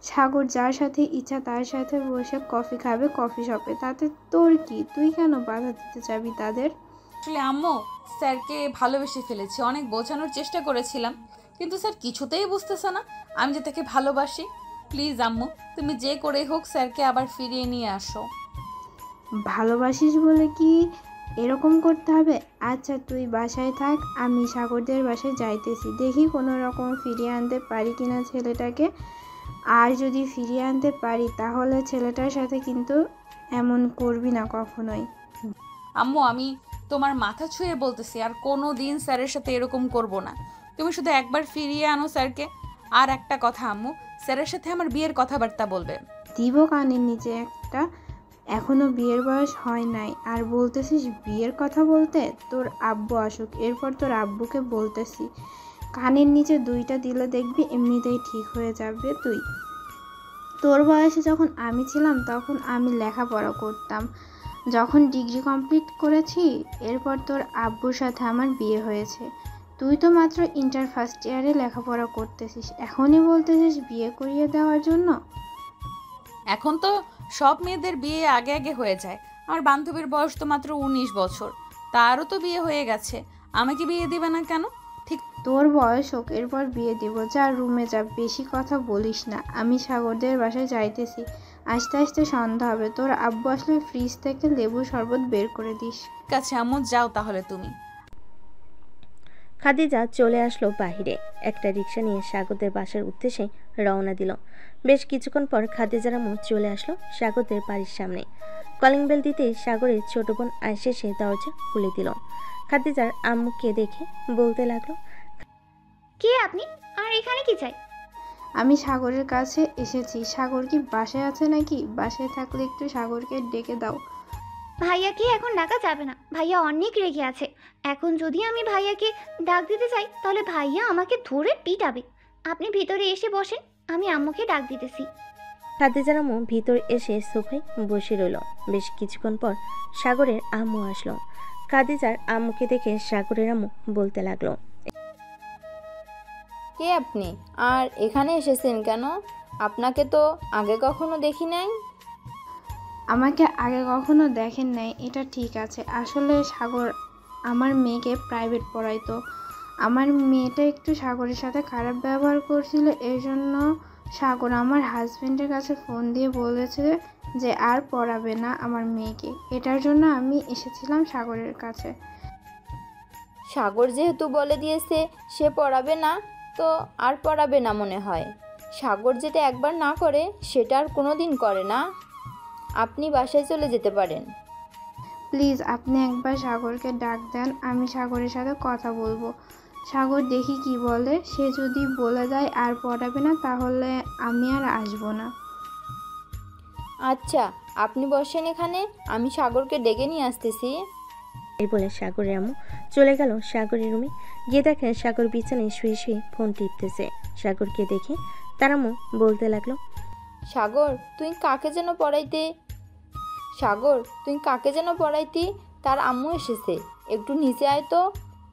সাগর যার সাথে ইচ্ছা তার সাথে বসে কফি খাবে কফি শপে, তাতে তোর কি? তুই কেন বাধা দিতে চাবি তাদের? আসলে আম্মু স্যারকে ভালোবেসে ফেলেছি, অনেক বোঝানোর চেষ্টা করেছিলাম, কিন্তু স্যার কিছুতেই বুঝতেছে না আমি যে তাকে ভালোবাসি। প্লিজ আম্মু, তুমি যে করে হোক স্যারকে আবার ফিরিয়ে নিয়ে আসো। ভালোবাসিস বলে কি এরকম করতে হবে? আচ্ছা তুই বাসায় থাক, আমি সাগরদের বাসায় যাইতেছি, দেখি কোনো রকম ফিরিয়ে আনতে পারি কিনা ছেলেটাকে। আর যদি ফিরিয়ে আনতে পারি তাহলে ছেলেটার সাথে কিন্তু এমন করবি না কখনোই। আম্মু আমি তোমার মাথা ছুঁয়ে বলতেছি, আর কোনো দিন স্যারের সাথে এরকম করব না। তুমি শুধু একবার ফিরিয়ে আনো স্যারকে। আর একটা কথা আম্মু, স্যারের সাথে আমার বিয়ের কথাবার্তা বলবে। দিব কানের নিচে একটা, এখনো বিয়ের বয়স হয় নাই আর বলতেছিস বিয়ের কথা বলতে? তোর আব্বু আসুক, এরপর তোর আব্বুকে বলতেছি। কানের নিচে 2টা দিলে দেখবি এমনিতেই ঠিক হয়ে যাবে। তুই তোর বয়সে যখন আমি ছিলাম তখন আমি লেখাপড়া করতাম। যখন ডিগ্রি কমপ্লিট করেছি এরপর তোর আব্বুর সাথে আমার বিয়ে হয়েছে। তুই তো মাত্র ইন্টার ফার্স্ট ইয়ারে লেখাপড়া করতেছিস, এখনই বলতেছিস বিয়ে করিয়ে দেওয়ার জন্য? এখন তো সব মেয়েদের বিয়ে আগে আগে হয়ে যায়। আমার বান্ধবীর বয়স তো মাত্র 19 বছর। তারও তো বিয়ে হয়ে গেছে, আমাকে বিয়ে দিবে না কেন? ঠিক তোর বয়স হোক, এরপর বিয়ে দিব। যা রুমে যা, বেশি কথা বলিস না। আমি সাগরদের বাসায় যাইতেছি, আস্তে আস্তে সন্ধ্যা হবে। তোর আব্বু আসলে ফ্রিজ থেকে লেবু শরবত বের করে দিস। আছে আম্মু, যাও তাহলে তুমি। খাদিজা চলে আসলো বাহিরে। একটা রিক্সা নিয়ে সাগরদের বাসার উদ্দেশ্যে রওনা দিল। বেশ কিছুক্ষণ পর খাদিজার আম্মু চলে আসলো সাগরদের বাড়ির সামনে। কলিং বেল দিতে সাগরের ছোট বোন আয়েশা সে দরজা খুলে দিল। খাদিজার আম্মুকে দেখে বলতে লাগলো, কে আপনি আর এখানে কি চাই? আমি সাগরের কাছে এসেছি। সাগর কি বাসায় আছে নাকি? বাসায় থাকলে একটু সাগরকে ডেকে দাও। ভাইয়াকে এখন ডাকা যাবে না, ভাইয়া অনেক রেগে আছে। এখন যদি আমি ভাইয়াকে ডাক দিতে চাই তাহলে ভাইয়া আমাকে ধরে পিটাবে। আপনি ভিতরে এসে বসেন, আমি আম্মুকে ডাক দিতেছি। খাদিজার আম্মু ভিতর এসে সোফায় বসে রইল। বেশ কিছুক্ষণ পর সাগরের আম্মু আসলো। খাদিজার আম্মুকে দেখে সাগরের আম্মু বলতে লাগলো, কে আপনি আর এখানে এসেছেন কেন? আপনাকে তো আগে কখনো দেখি নাই। আমাকে আগে কখনো দেখেন নাই, এটা ঠিক আছে। আসলে সাগর আমার মেয়েকে প্রাইভেট পড়াইতো। আমার মেয়েটা একটু সাগরের সাথে খারাপ ব্যবহার করছিল, এই জন্য সাগর আমার হাজবেন্ডের কাছে ফোন দিয়ে বলেছে যে আর পড়াবে না আমার মেয়েকে। এটার জন্য আমি এসেছিলাম সাগরের কাছে। সাগর যেহেতু বলে দিয়েছে সে পড়াবে না, তো আর পড়াবে না মনে হয়। সাগর যেটা একবার না করে সেটা আর কোনো দিন করে না। আপনি বাসায় চলে যেতে পারেন। প্লিজ আপনি একবার সাগরকে ডাক দেন, আমি সাগরের সাথে কথা বলবো। সাগর দেখি কি বলে। সে যদি বলে দেয় আর পড়াবে না তাহলে আমি আর আসবো না। আচ্ছা, আপনি বসেন এখানে, আমি সাগরকে ডেকে নিয়ে আসতেছি। এই বলে সাগরের আম্মু চলে গেল সাগরের রুমে। গিয়ে দেখে সাগর বিছানায় শুয়ে শুয়ে ফোন টিপতেছে। সাগরকে দেখে তার আম্মু বলতে লাগলো, সাগর তুই কাকে যেন পড়াইতি? তার আম্মু এসেছে, একটু নিচে আয় তো,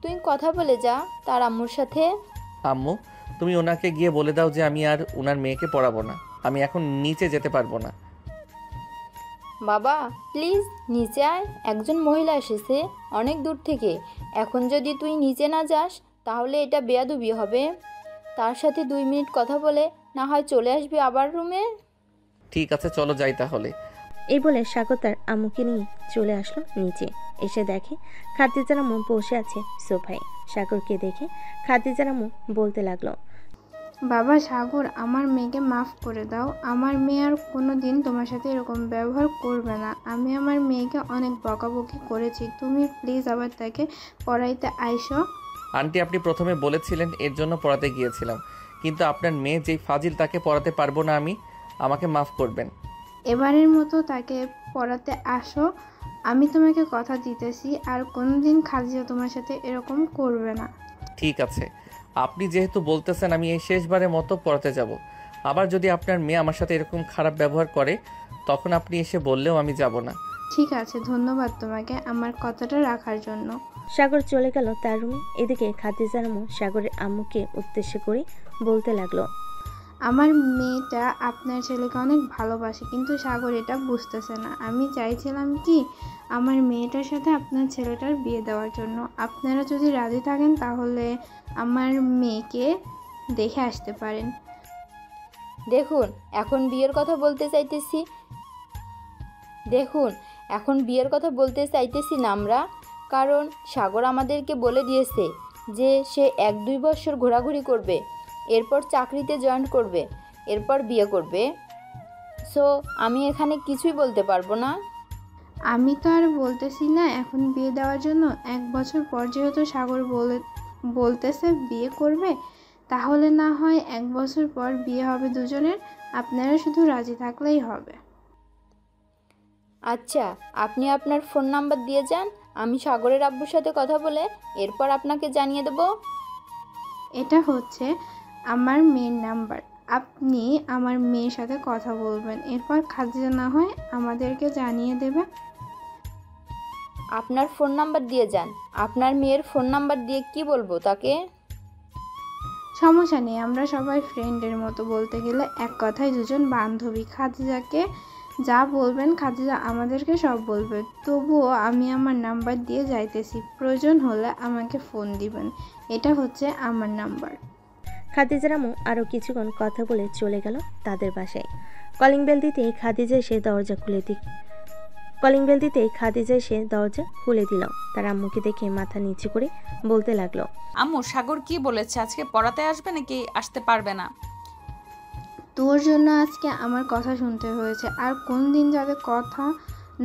তুই কথা বলে যা তার আম্মুর সাথে। আম্মু, তুমি ওনাকে গিয়ে বলে দাও যে আমি আর ওনার মেয়েকে পড়াবো না, আমি এখন নিচে যেতে পারবো না। বাবা প্লিজ নিচে আয়, একজন মহিলা এসেছে অনেক দূর থেকে। এখন যদি তুই নিচে না যাস তাহলে এটা বেয়াদবি হবে। তার সাথে 2 মিনিট কথা বলে না হয় চলে আসবি আবার রুমে। ঠিক আছে, চলো যাই তাহলে। এই বলে সাগর তার আম্মুকে নিয়ে চলে আসলো নিচে। এসে দেখে খাদিজার আম্মু বসে আছে সোফায়। সাগরকে দেখে খাদিজার আম্মু বলতে লাগলো, বাবা সাগর, আমার মেয়েকে মাফ করে দাও। আমার মেয়ে আর কোনো দিন তোমার সাথে এরকম ব্যবহার করবে না। আমি আমার মেয়েকে অনেক বকাবকি করেছি, তুমি প্লিজ আবার তাকে পড়াইতে আইসো। আন্টি, আপনি প্রথমে বলেছিলেন এর জন্য পড়াতে গিয়েছিলাম, কিন্তু আপনার মেয়ে যেই ফাজিল তাকে পড়াতে পারবো না আমি, আমাকে মাফ করবেন। এবারের মতো তাকে পড়াতে আসো। আমি তোমাকে কথা দিতেছি আর কোনো দিন খাদিজা তোমার সাথে এরকম করবে না। ঠিক আছে, আপনি যেহেতু বলতেছেন আমি এই শেষবারের মতো পড়াতে যাব। আবার যদি আপনার মেয়ে আমার সাথে এরকম খারাপ ব্যবহার করে তখন আপনি এসে বললেও আমি যাব না। ঠিক আছে, ধন্যবাদ তোমাকে আমার কথাটা রাখার জন্য। সাগর চলে গেল তার রুমে। এদিকে খাদিজার আম্মু সাগরের আম্মুকে উদ্দেশ্য করে বলতে লাগলো, আমার মেয়েটা আপনার ছেলেকে অনেক ভালোবাসে, কিন্তু সাগর এটা বুঝতেছে না। আমি চাইছিলাম কি আমার মেয়েটার সাথে আপনার ছেলেটার বিয়ে দেওয়ার জন্য। আপনারা যদি রাজি থাকেন তাহলে আমার মেয়েকে দেখে আসতে পারেন। দেখুন এখন বিয়ের কথা বলতে চাইতেছি না আমরা, কারণ সাগর আমাদেরকে বলে দিয়েছে যে সে 1-2 বছর ঘোরাঘুরি করবে, এরপর চাকরিতে জয়েন করবে, এরপর বিয়ে করবে। সো আমি এখানে কিছুই বলতে পারবো না। আমি তো আর বলতেছি না এখন বিয়ে দেওয়ার জন্য। 1 বছর পর যেহেতু সাগর বলতেছে বিয়ে করবে, তাহলে না হয় 1 বছর পর বিয়ে হবে দুজনের। আপনারা শুধু রাজি থাকলেই হবে। আচ্ছা, আপনি আপনার ফোন নাম্বার দিয়ে যান, আমি সাগরের আব্বুর সাথে কথা বলে এরপর আপনাকে জানিয়ে দেব। এটা হচ্ছে আমার মেয়ের নাম্বার। আপনি আমার মেয়ের সাথে কথা বলবেন, এরপর খাদিজা না হয় আমাদেরকে জানিয়ে দেবে। আপনার ফোন নাম্বার দিয়ে যান। আপনার মেয়ের ফোন নাম্বার দিয়ে কি বলবো তাকে? সমস্যা নেই, আমরা সবাই ফ্রেন্ডের মতো, বলতে গেলে এক কথায় দুজন বান্ধবী। খাদিজাকে যা বলবেন খাদিজা আমাদেরকে সব বলবে। তবুও আমি আমার নাম্বার দিয়ে যাইতেছি, প্রয়োজন হলে আমাকে ফোন দিবেন, এটা হচ্ছে আমার নাম্বার। খাদিজার আম্মু আরও কিছুক্ষণ কথা বলে চলে গেল তাদের বাসায়। কলিং বেল দিতেই খাদিজা এসে দরজা খুলে দিল। তার আম্মুকে দেখে মাথা নিচু করে বলতে লাগলো, আম্মু, সাগর কি বলেছে? আজকে পড়াতে আসবে নাকি আসতে পারবে না? তোর জন্য আজকে আমার কথা শুনতে হয়েছে, আর কোন দিন যাতে কথা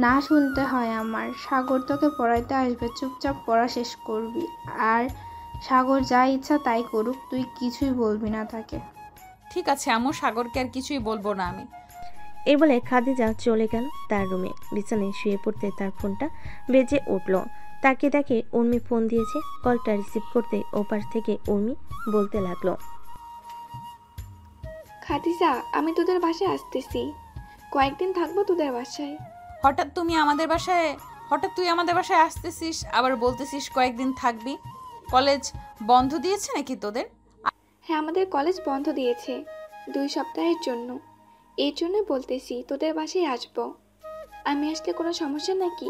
না শুনতে হয় আমার। সাগর তোকে পড়াইতে আসবে, চুপচাপ পড়া শেষ করবি, আর সাগর যা ইচ্ছা তাই করুক, তুই কিছুই বলবি না তাকে। ঠিক আছে আম্মু, সাগরকে আর কিছুই বলবো না আমি। এই বলে খাদিজা চলে গেল তার রুমে। বিছানায় শুয়ে পড়তে তার ফোনটা বেজে উঠল। তাকে দেখে উর্মি ফোন দিয়েছে। কলটা রিসিভ করতে ওপাশ থেকে উর্মি বলতে লাগলো, খাদিজা, আমি তোদের বাসায় আসতেছি, কয়েকদিন থাকবো তোদের বাসায়। হঠাৎ তুই আমাদের বাসায় আসতেছিস, আবার বলতেছিস কয়েকদিন থাকবি? কলেজ বন্ধ দিয়েছে নাকি তোদের? হ্যাঁ, আমাদের কলেজ বন্ধ দিয়েছে 2 সপ্তাহের জন্য। এই জন্য বলতেছি তোদের বাসায় আসবো। আমি আসলে কোনো সমস্যা নাকি?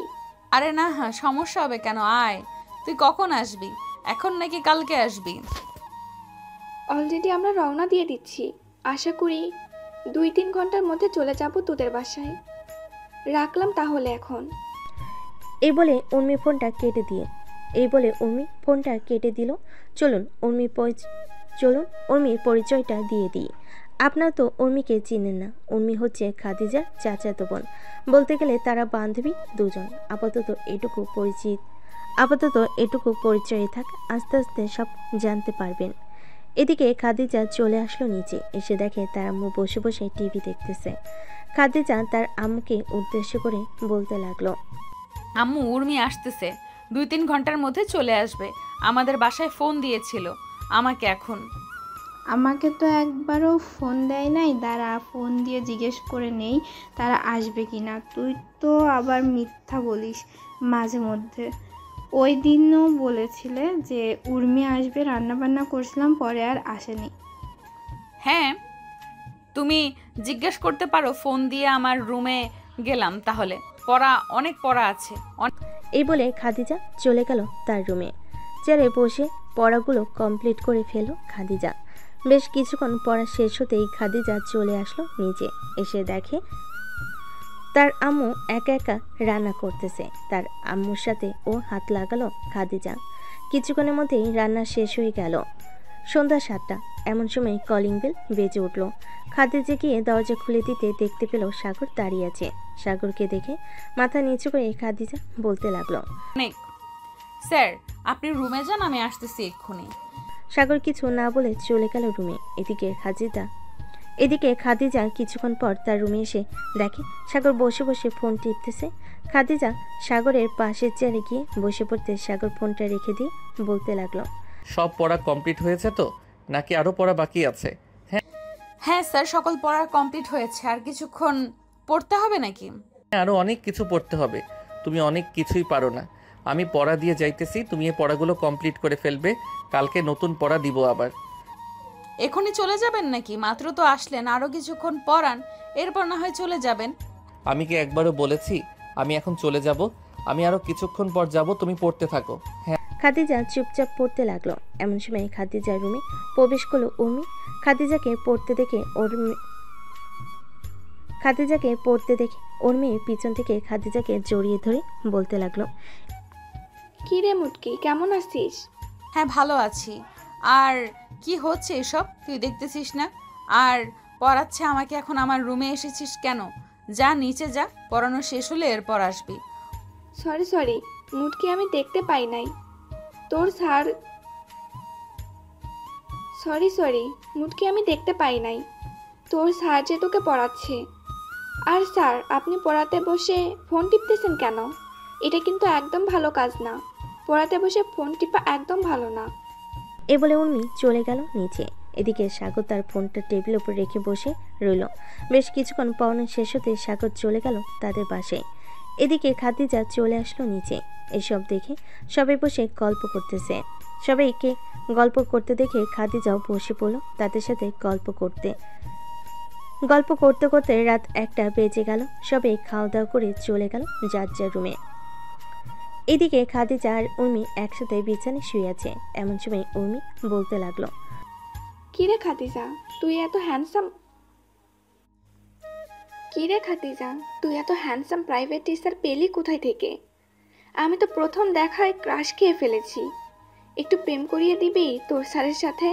আরে না, হ্যাঁ সমস্যা হবে কেন, আয়। তুই কখন আসবি? এখন নাকি কালকে আসবি? অলরেডি আমরা রওনা দিয়ে দিচ্ছি, আশা করি 2-3 ঘন্টার মধ্যে চলে যাব তোদের বাসায়। রাখলাম তাহলে এখন। এই বলে উর্মি ফোনটা কেটে দিল। চলুন উর্মির পরিচয়টা দিয়ে দিই। আপনার তো উর্মিকে চিনেন না। উর্মি হচ্ছে খাদিজার চাচাতো বোন। বলতে গেলে তারা বান্ধবী দুজন। আপাতত এটুকু পরিচয় থাক, আস্তে আস্তে সব জানতে পারবেন। এদিকে খাদিজা চলে আসলো নিচে। এসে দেখে তার আম্মু বসে বসে টিভি দেখতেছে। খাদিজা তার আম্মুকে উদ্দেশ্য করে বলতে লাগলো, আম্মু, উর্মি আসতেছে, 2-3 ঘন্টার মধ্যে চলে আসবে। আমাদের বাসায় ফোন দিয়েছিল আমাকে তো একবারও ফোন দেয় নাই। দাঁড়া, ফোন দিয়ে জিজ্ঞেস করে নেই তারা আসবে কি না। তুই তো আবার মিথ্যা বলিস মাঝে মধ্যে। ওই দিনও বলেছিলে যে উর্মি আসবে, রান্নাবান্না করছিলাম, পরে আর আসেনি। হ্যাঁ, তুমি জিজ্ঞেস করতে পারো, ফোন দিয়ে আমার রুমে গেলাম, তাহলে অনেক পড়া আছে। এই বলে খাদিজা চলে গেল তার রুমে। চেয়ারে বসে পড়াগুলো কমপ্লিট করে ফেলল খাদিজা। বেশ কিছুক্ষণ পড়া শেষ হতেই খাদিজা চলে আসলো নিচে। এসে দেখে তার আম্মু একা একা রান্না করতেছে। তার আম্মুর সাথে ও হাত লাগালো খাদিজা। কিছুক্ষণের মধ্যেই রান্না শেষ হয়ে গেল। সন্ধ্যা 7টা। এমন সময় কলিং বেল বেজে উঠল। খাদিজা গিয়ে দরজা খুলে দিতে দেখতে পেল সাগর দাঁড়িয়ে আছে। সাগরকে দেখে মাথা নিচু করে খাদিজা বলতে লাগলো, স্যার, আপনি রুমে যান, আমি আসতেছি এক্ষুনি। সাগর কিছু না বলে চলে গেল রুমে। এদিকে খাদিজা কিছুক্ষণ পর তার রুমে এসে দেখে সাগর বসে বসে ফোন টিপতেছে। খাদিজা সাগরের পাশের চেয়ারে গিয়ে বসে পড়তে সাগর ফোনটা রেখে দিয়ে বলতে লাগলো, সব পড়া কমপ্লিট হয়েছে তো, নাকি আরও পড়া বাকি আছে? হ্যাঁ স্যার, সকল পড়া কমপ্লিট হয়েছে। আর কিছুক্ষণ পড়তে হবে নাকি? আরও অনেক কিছু পড়তে হবে, তুমি অনেক কিছুই পারো না। আমি পড়া দিয়ে যাইতেছি, তুমি এই পড়াগুলো কমপ্লিট করে ফেলবে, কালকে নতুন পড়া দিব আবার। এখনই চলে যাবেন নাকি? মাত্র তো আসলেন, আরও কিছুক্ষণ পড়ান, এরপর না হয় চলে যাবেন। আমি কি একবারও বলেছি আমি এখন চলে যাব? আমি আরও কিছুক্ষণ পর যাব, তুমি পড়তে থাকো। হ্যাঁ। খাদিজা চুপচাপ পড়তে লাগলো। এমন সময় খাদিজার রুমে প্রবেশ করলো উর্মি। খাদিজাকে পড়তে দেখে উর্মি পিছন থেকে খাদিজাকে জড়িয়ে ধরে বলতে লাগলো, কি রে মুটকি, কেমন আছিস? হ্যাঁ, ভালো আছি। আর কি হচ্ছে এসব, তুই দেখতেছিস না? আর পড়াচ্ছে আমাকে, এখন আমার রুমে এসেছিস কেন? যা নিচে যা, পড়ানো শেষ হলে এরপর আসবি। সরি মুটকি, আমি দেখতে পাই নাই তোর স্যার। সরি মুটকি, আমি দেখতে পাই নাই তোর স্যার যে তোকে পড়াচ্ছে। আর স্যার, আপনি পড়াতে বসে ফোন টিপতেছেন কেন? এটা কিন্তু একদম ভালো কাজ না। পড়াতে বসে ফোন টিপা একদম ভালো না। এ বলে উর্মি চলে গেল নিচে। এদিকে সাগর তার ফোনটা টেবিলের উপর রেখে বসে রইল। বেশ কিছুক্ষণ পড়ানো শেষ হতে সাগর চলে গেল তাদের বাসায়। এদিকে খাদিজা চলে আসলো নিচে। এসব দেখে সবাই বসে গল্প করতেছে। সবাইকে গল্প করতে দেখে খাদিজাও বসে পড়ল তাদের সাথে গল্প করতে। গল্প করতে করতে রাত 1টা বেজে গেল। সবাই খাওয়া দাওয়া করে চলে গেল যার যার রুমে। এদিকে খাদিজা আর উর্মি একসাথে বিছানায় শুয়ে আছে। এমন সময় উর্মি বলতে লাগলো, কিরে খাদিজা তুই এত হ্যান্ডসাম প্রাইভেট টিচার পেলি কোথায় থেকে? আমি তো প্রথম দেখায় ক্রাশ খেয়ে ফেলেছি। একটু প্রেম করিয়ে দিবি তোর স্যারের সাথে?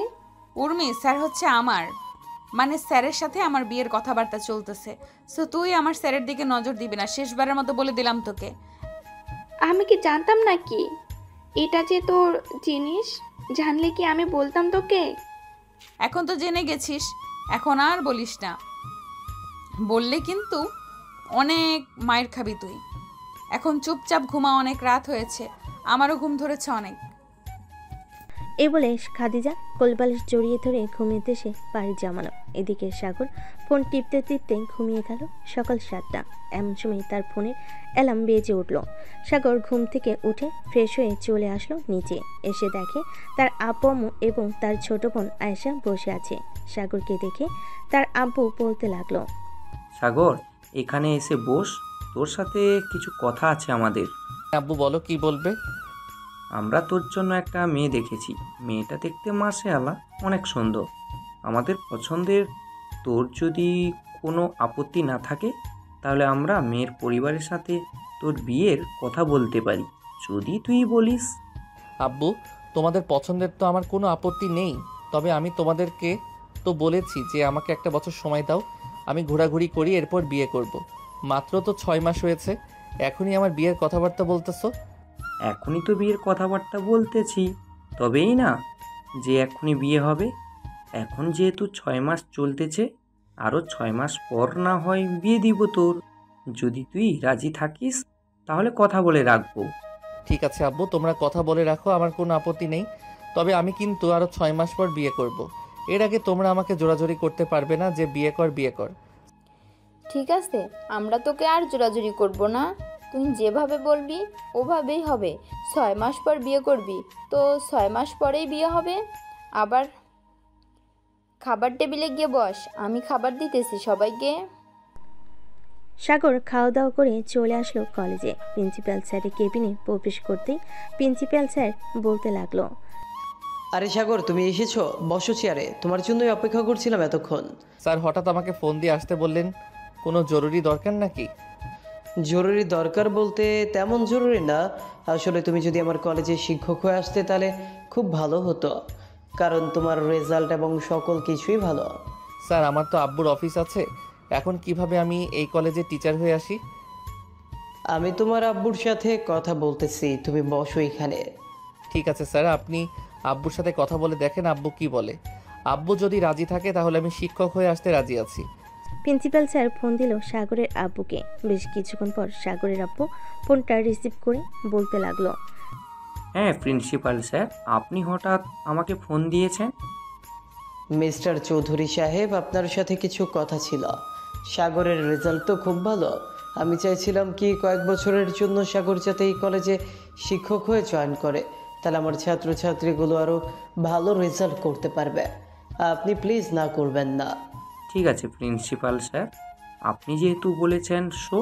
উর্মি, স্যার হচ্ছে আমার, মানে স্যারের সাথে আমার বিয়ের কথাবার্তা চলতেছে। সো তুই আমার স্যারের দিকে নজর দিবি না, শেষবারের মতো বলে দিলাম তোকে। আমি কি জানতাম নাকি এটা যে তোর জিনিস? জানলে কি আমি বলতাম তোকে? এখন তো জেনে গেছিস, এখন আর বলিস না। বললে কিন্তু অনেক মায়ের খাবি তুই। এখন চুপচাপ ঘুমা, অনেক রাত হয়েছে, আমারও ঘুম ধরেছে অনেক। এই বলে খাদিজা কোলবালিশ জড়িয়ে ধরে ঘুমিয়ে এসে পাড়ি জমালো। এদিকে সাগর ফোন টিপতে টিপতে ঘুমিয়ে গেল। সকাল 7টা। এমন সময় তার ফোনের অ্যালার্ম বেজে উঠল। সাগর ঘুম থেকে উঠে ফ্রেশ হয়ে চলে আসলো নিচে। এসে দেখে তার আব্বু আম্মু এবং তার ছোট বোন আয়েশা বসে আছে। সাগরকে দেখে তার আব্বু বলতে লাগলো, সাগর, এখানে এসে বস, তোর সাথে কিছু কথা আছে আমাদের। আব্বু বলো, কি বলবে? আমরা তোর জন্য একটা মেয়ে দেখেছি। মেয়েটা দেখতে মাশাআল্লাহ অনেক সুন্দর, আমাদের পছন্দের। তোর যদি কোনো আপত্তি না থাকে তাহলে আমরা মেয়ের পরিবারের সাথে তোর বিয়ের কথা বলতে পারি, যদি তুই বলিস। আব্বু, তোমাদের পছন্দের তো আমার কোনো আপত্তি নেই, তবে আমি তোমাদেরকে তো বলেছি যে আমাকে একটা বছর সময় দাও, আমি ঘোরাঘুরি করি, এরপর বিয়ে করব। মাত্র তো 6 মাস হয়েছে, এখনই আমার বিয়ের কথাবার্তা বলতেছো? এখনই তো বিয়ের কথাবার্তা বলতেছি, তবেই না যে এখনই বিয়ে হবে। এখন যেহেতু 6 মাস চলতেছে, আরও 6 মাস পর না হয় বিয়ে দিব তোর। যদি তুই রাজি থাকিস তাহলে কথা বলে রাখবো। ঠিক আছে আব্বু, তোমরা কথা বলে রাখো, আমার কোনো আপত্তি নেই। তবে আমি কিন্তু আরও 6 মাস পর বিয়ে করব। এর আগে তোমরা আমাকে জোরাজোরি করতে পারবে না যে বিয়ে কর বিয়ে কর। ঠিক আছে, আমরা তোকে আর জোরাজুরি করব না। তুই যেভাবে বলবি ওভাবেই হবে। 6 মাস পর বিয়ে করবি তো 6 মাস পরেই বিয়ে হবে। আবার খাবার টেবিলে গিয়ে বস, আমি খাবার দিতেছি সবাইকে। সাগর খাওয়া দাওয়া করে চলে আসলো কলেজে। প্রিন্সিপাল স্যারের কেবিনে প্রবেশ করতেই প্রিন্সিপাল স্যার বলতে লাগলো, আরে সাগর, তুমি এসেছো, বসো চেয়ারে, তোমার জন্যই অপেক্ষা করছিলাম এতক্ষণ। স্যার হঠাৎ আমাকে ফোন দিয়ে আসতে বললেন, কোনো জরুরি দরকার নাকি? জরুরি দরকার বলতে তেমন জরুরি না। আসলে তুমি যদি আমার কলেজে শিক্ষক হয়ে আসতে তাহলে খুব ভালো হতো, কারণ তোমার রেজাল্ট এবং সকল কিছুই ভালো। স্যার আমার তো আব্বুর অফিস আছে, এখন কিভাবে আমি এই কলেজে টিচার হয়ে আসি? আমি তোমার আব্বুর সাথে কথা বলতেছি, তুমি বসো এখানে। ঠিক আছে স্যার, আপনি আব্বুর সাথে কথা বলে দেখেন আব্বু কি বলে। আব্বু যদি রাজি থাকে তাহলে আমি শিক্ষক হয়ে আসতে রাজি আছি। প্রিন্সিপাল স্যার ফোন দিল সাগরের আব্বুকে। বেশ কিছুক্ষণ পর সাগরের আব্বু ফোনটা রিসিভ করে বলতে লাগলো, হ্যাঁ প্রিন্সিপাল স্যার, আপনি হঠাৎ আমাকে ফোন দিয়েছেন? মিস্টার চৌধুরী সাহেব, আপনার সাথে কিছু কথা ছিল। সাগরের রেজাল্ট তো খুব ভালো। আমি চাইছিলাম কি কয়েক বছরের জন্য সাগর যাতে এই কলেজে শিক্ষক হয়ে জয়েন করে, তাহলে আমার ছাত্রছাত্রীগুলো আরও ভালো রেজাল্ট করতে পারবে। আপনি প্লিজ না করবেন না। ঠিক আছে প্রিন্সিপাল স্যার, আপনি যেহেতু বলেছেন সো,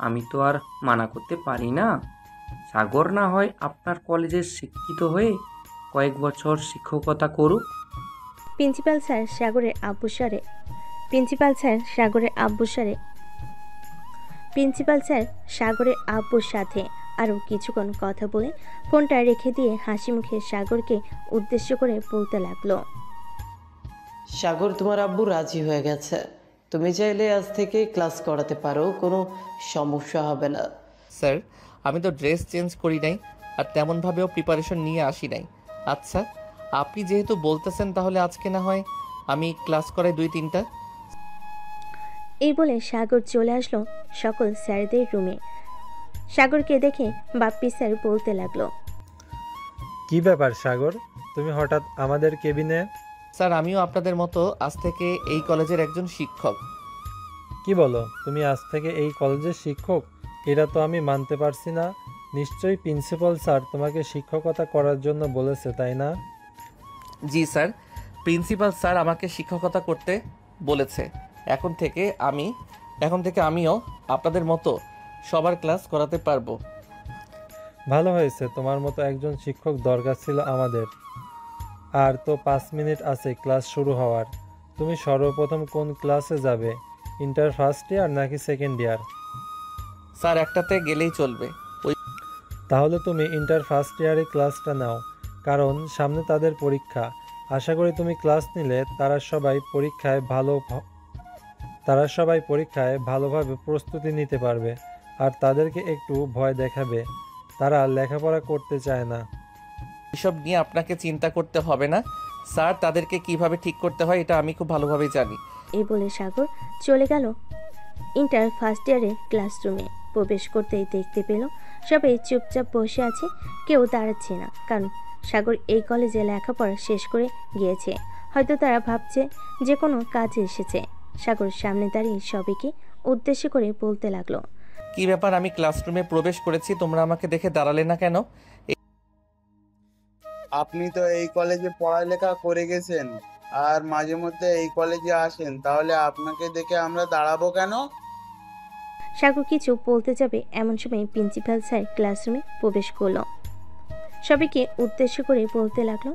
আমি তো আর মানা করতে পারি না। সাগর না হয় আপনার কলেজে শিক্ষিত হয়ে কয়েক বছর শিক্ষকতা করুক। প্রিন্সিপাল স্যার সাগরের আব্বুর সাথে আরও কিছুক্ষণ কথা বলে ফোনটা রেখে দিয়ে হাসি মুখে সাগরকে উদ্দেশ্য করে বলতে লাগলো, সাগর, তোমার আব্বু রাজি হয়ে গেছে। তুমি চাইলে আজ থেকে ক্লাস করাতে পারো, কোনো সমস্যা হবে না। স্যার আমি তো ড্রেস চেঞ্জ করি নাই, আর তেমনভাবেও প্রিপারেশন নিয়ে আসি নাই। আচ্ছা আপনি যেহেতু বলতেছেন তাহলে আজকে না হয় আমি ক্লাস করাই 2-3টা। এই বলে সাগর চলে আসলো সকল স্যারদের রুমে। সাগরকে দেখে বাপ্পি স্যার বলতে লাগলো, কি ব্যাপার সাগর, তুমি হঠাৎ আমাদের কেবিনে? স্যার আমিও আপনাদের মতো আজ থেকে এই কলেজের একজন শিক্ষক। কি বলো, তুমি আজ থেকে এই কলেজের শিক্ষক? এটা তো আমি মানতে পারছি না। নিশ্চয়ই প্রিন্সিপাল স্যার তোমাকে শিক্ষকতা করার জন্য বলেছে, তাই না? জি স্যার, প্রিন্সিপাল স্যার আমাকে শিক্ষকতা করতে বলেছে। এখন থেকে আমিও আপনাদের মতো সবার ক্লাস করাতে পারবো। ভালো হয়েছে, তোমার মতো একজন শিক্ষক দরকার ছিল আমাদের। আর তো 5 মিনিট আছে ক্লাস শুরু হওয়ার। তুমি সর্বপ্রথম কোন ক্লাসে যাবে? ইন্টার ফার্স্ট ইয়ার নাকি সেকেন্ড ইয়ার? স্যার একটাতে গেলেই চলবে। তাহলে তুমি ইন্টার ফার্স্ট ইয়ারে ক্লাসটা নাও, কারণ সামনে তাদের পরীক্ষা। আশা করি তুমি ক্লাস নিলে তারা সবাই পরীক্ষায় ভালোভাবে প্রস্তুতি নিতে পারবে। আর তাদেরকে একটু ভয় দেখাবে, তারা লেখাপড়া করতে চায় না। এসব নিয়ে আপনাকে চিন্তা করতে হবে না স্যার, তাদেরকে কিভাবে ঠিক করতে হয় এটা আমি খুব ভালোভাবেই জানি। এই বলে সাগর চলে গেল ইন্টার ফার্স্ট ইয়ারের ক্লাসরুমে। প্রবেশ করতেই দেখতে পেল সবাই চুপচাপ বসে আছে, কেউ দাঁড়াচ্ছে না, কারণ সাগর এই কলেজে লেখাপড়া শেষ করে গিয়েছে। হয়তো তারা ভাবছে যে কোনো কাজে এসেছে। সাগর সামনে দাঁড়িয়ে সবাইকে উদ্দেশ্য করে বলতে লাগলো, কি ব্যাপার, আমি ক্লাসরুমে প্রবেশ করেছি, তোমরা আমাকে দেখে দাঁড়ালে না কেন? আপনি তো এই কলেজে পড়ালেখা করে গেছেন আর মাঝে মধ্যে এই কলেজে আসেন, তাহলে আপনাকে দেখে আমরা দাঁড়াবো কেন? সাগর কিছু বলতে যাবে এমন সময় প্রিন্সিপাল স্যার ক্লাসরুমে প্রবেশ করলো। সবাইকে উদ্দেশ্য করে বলতে লাগলো,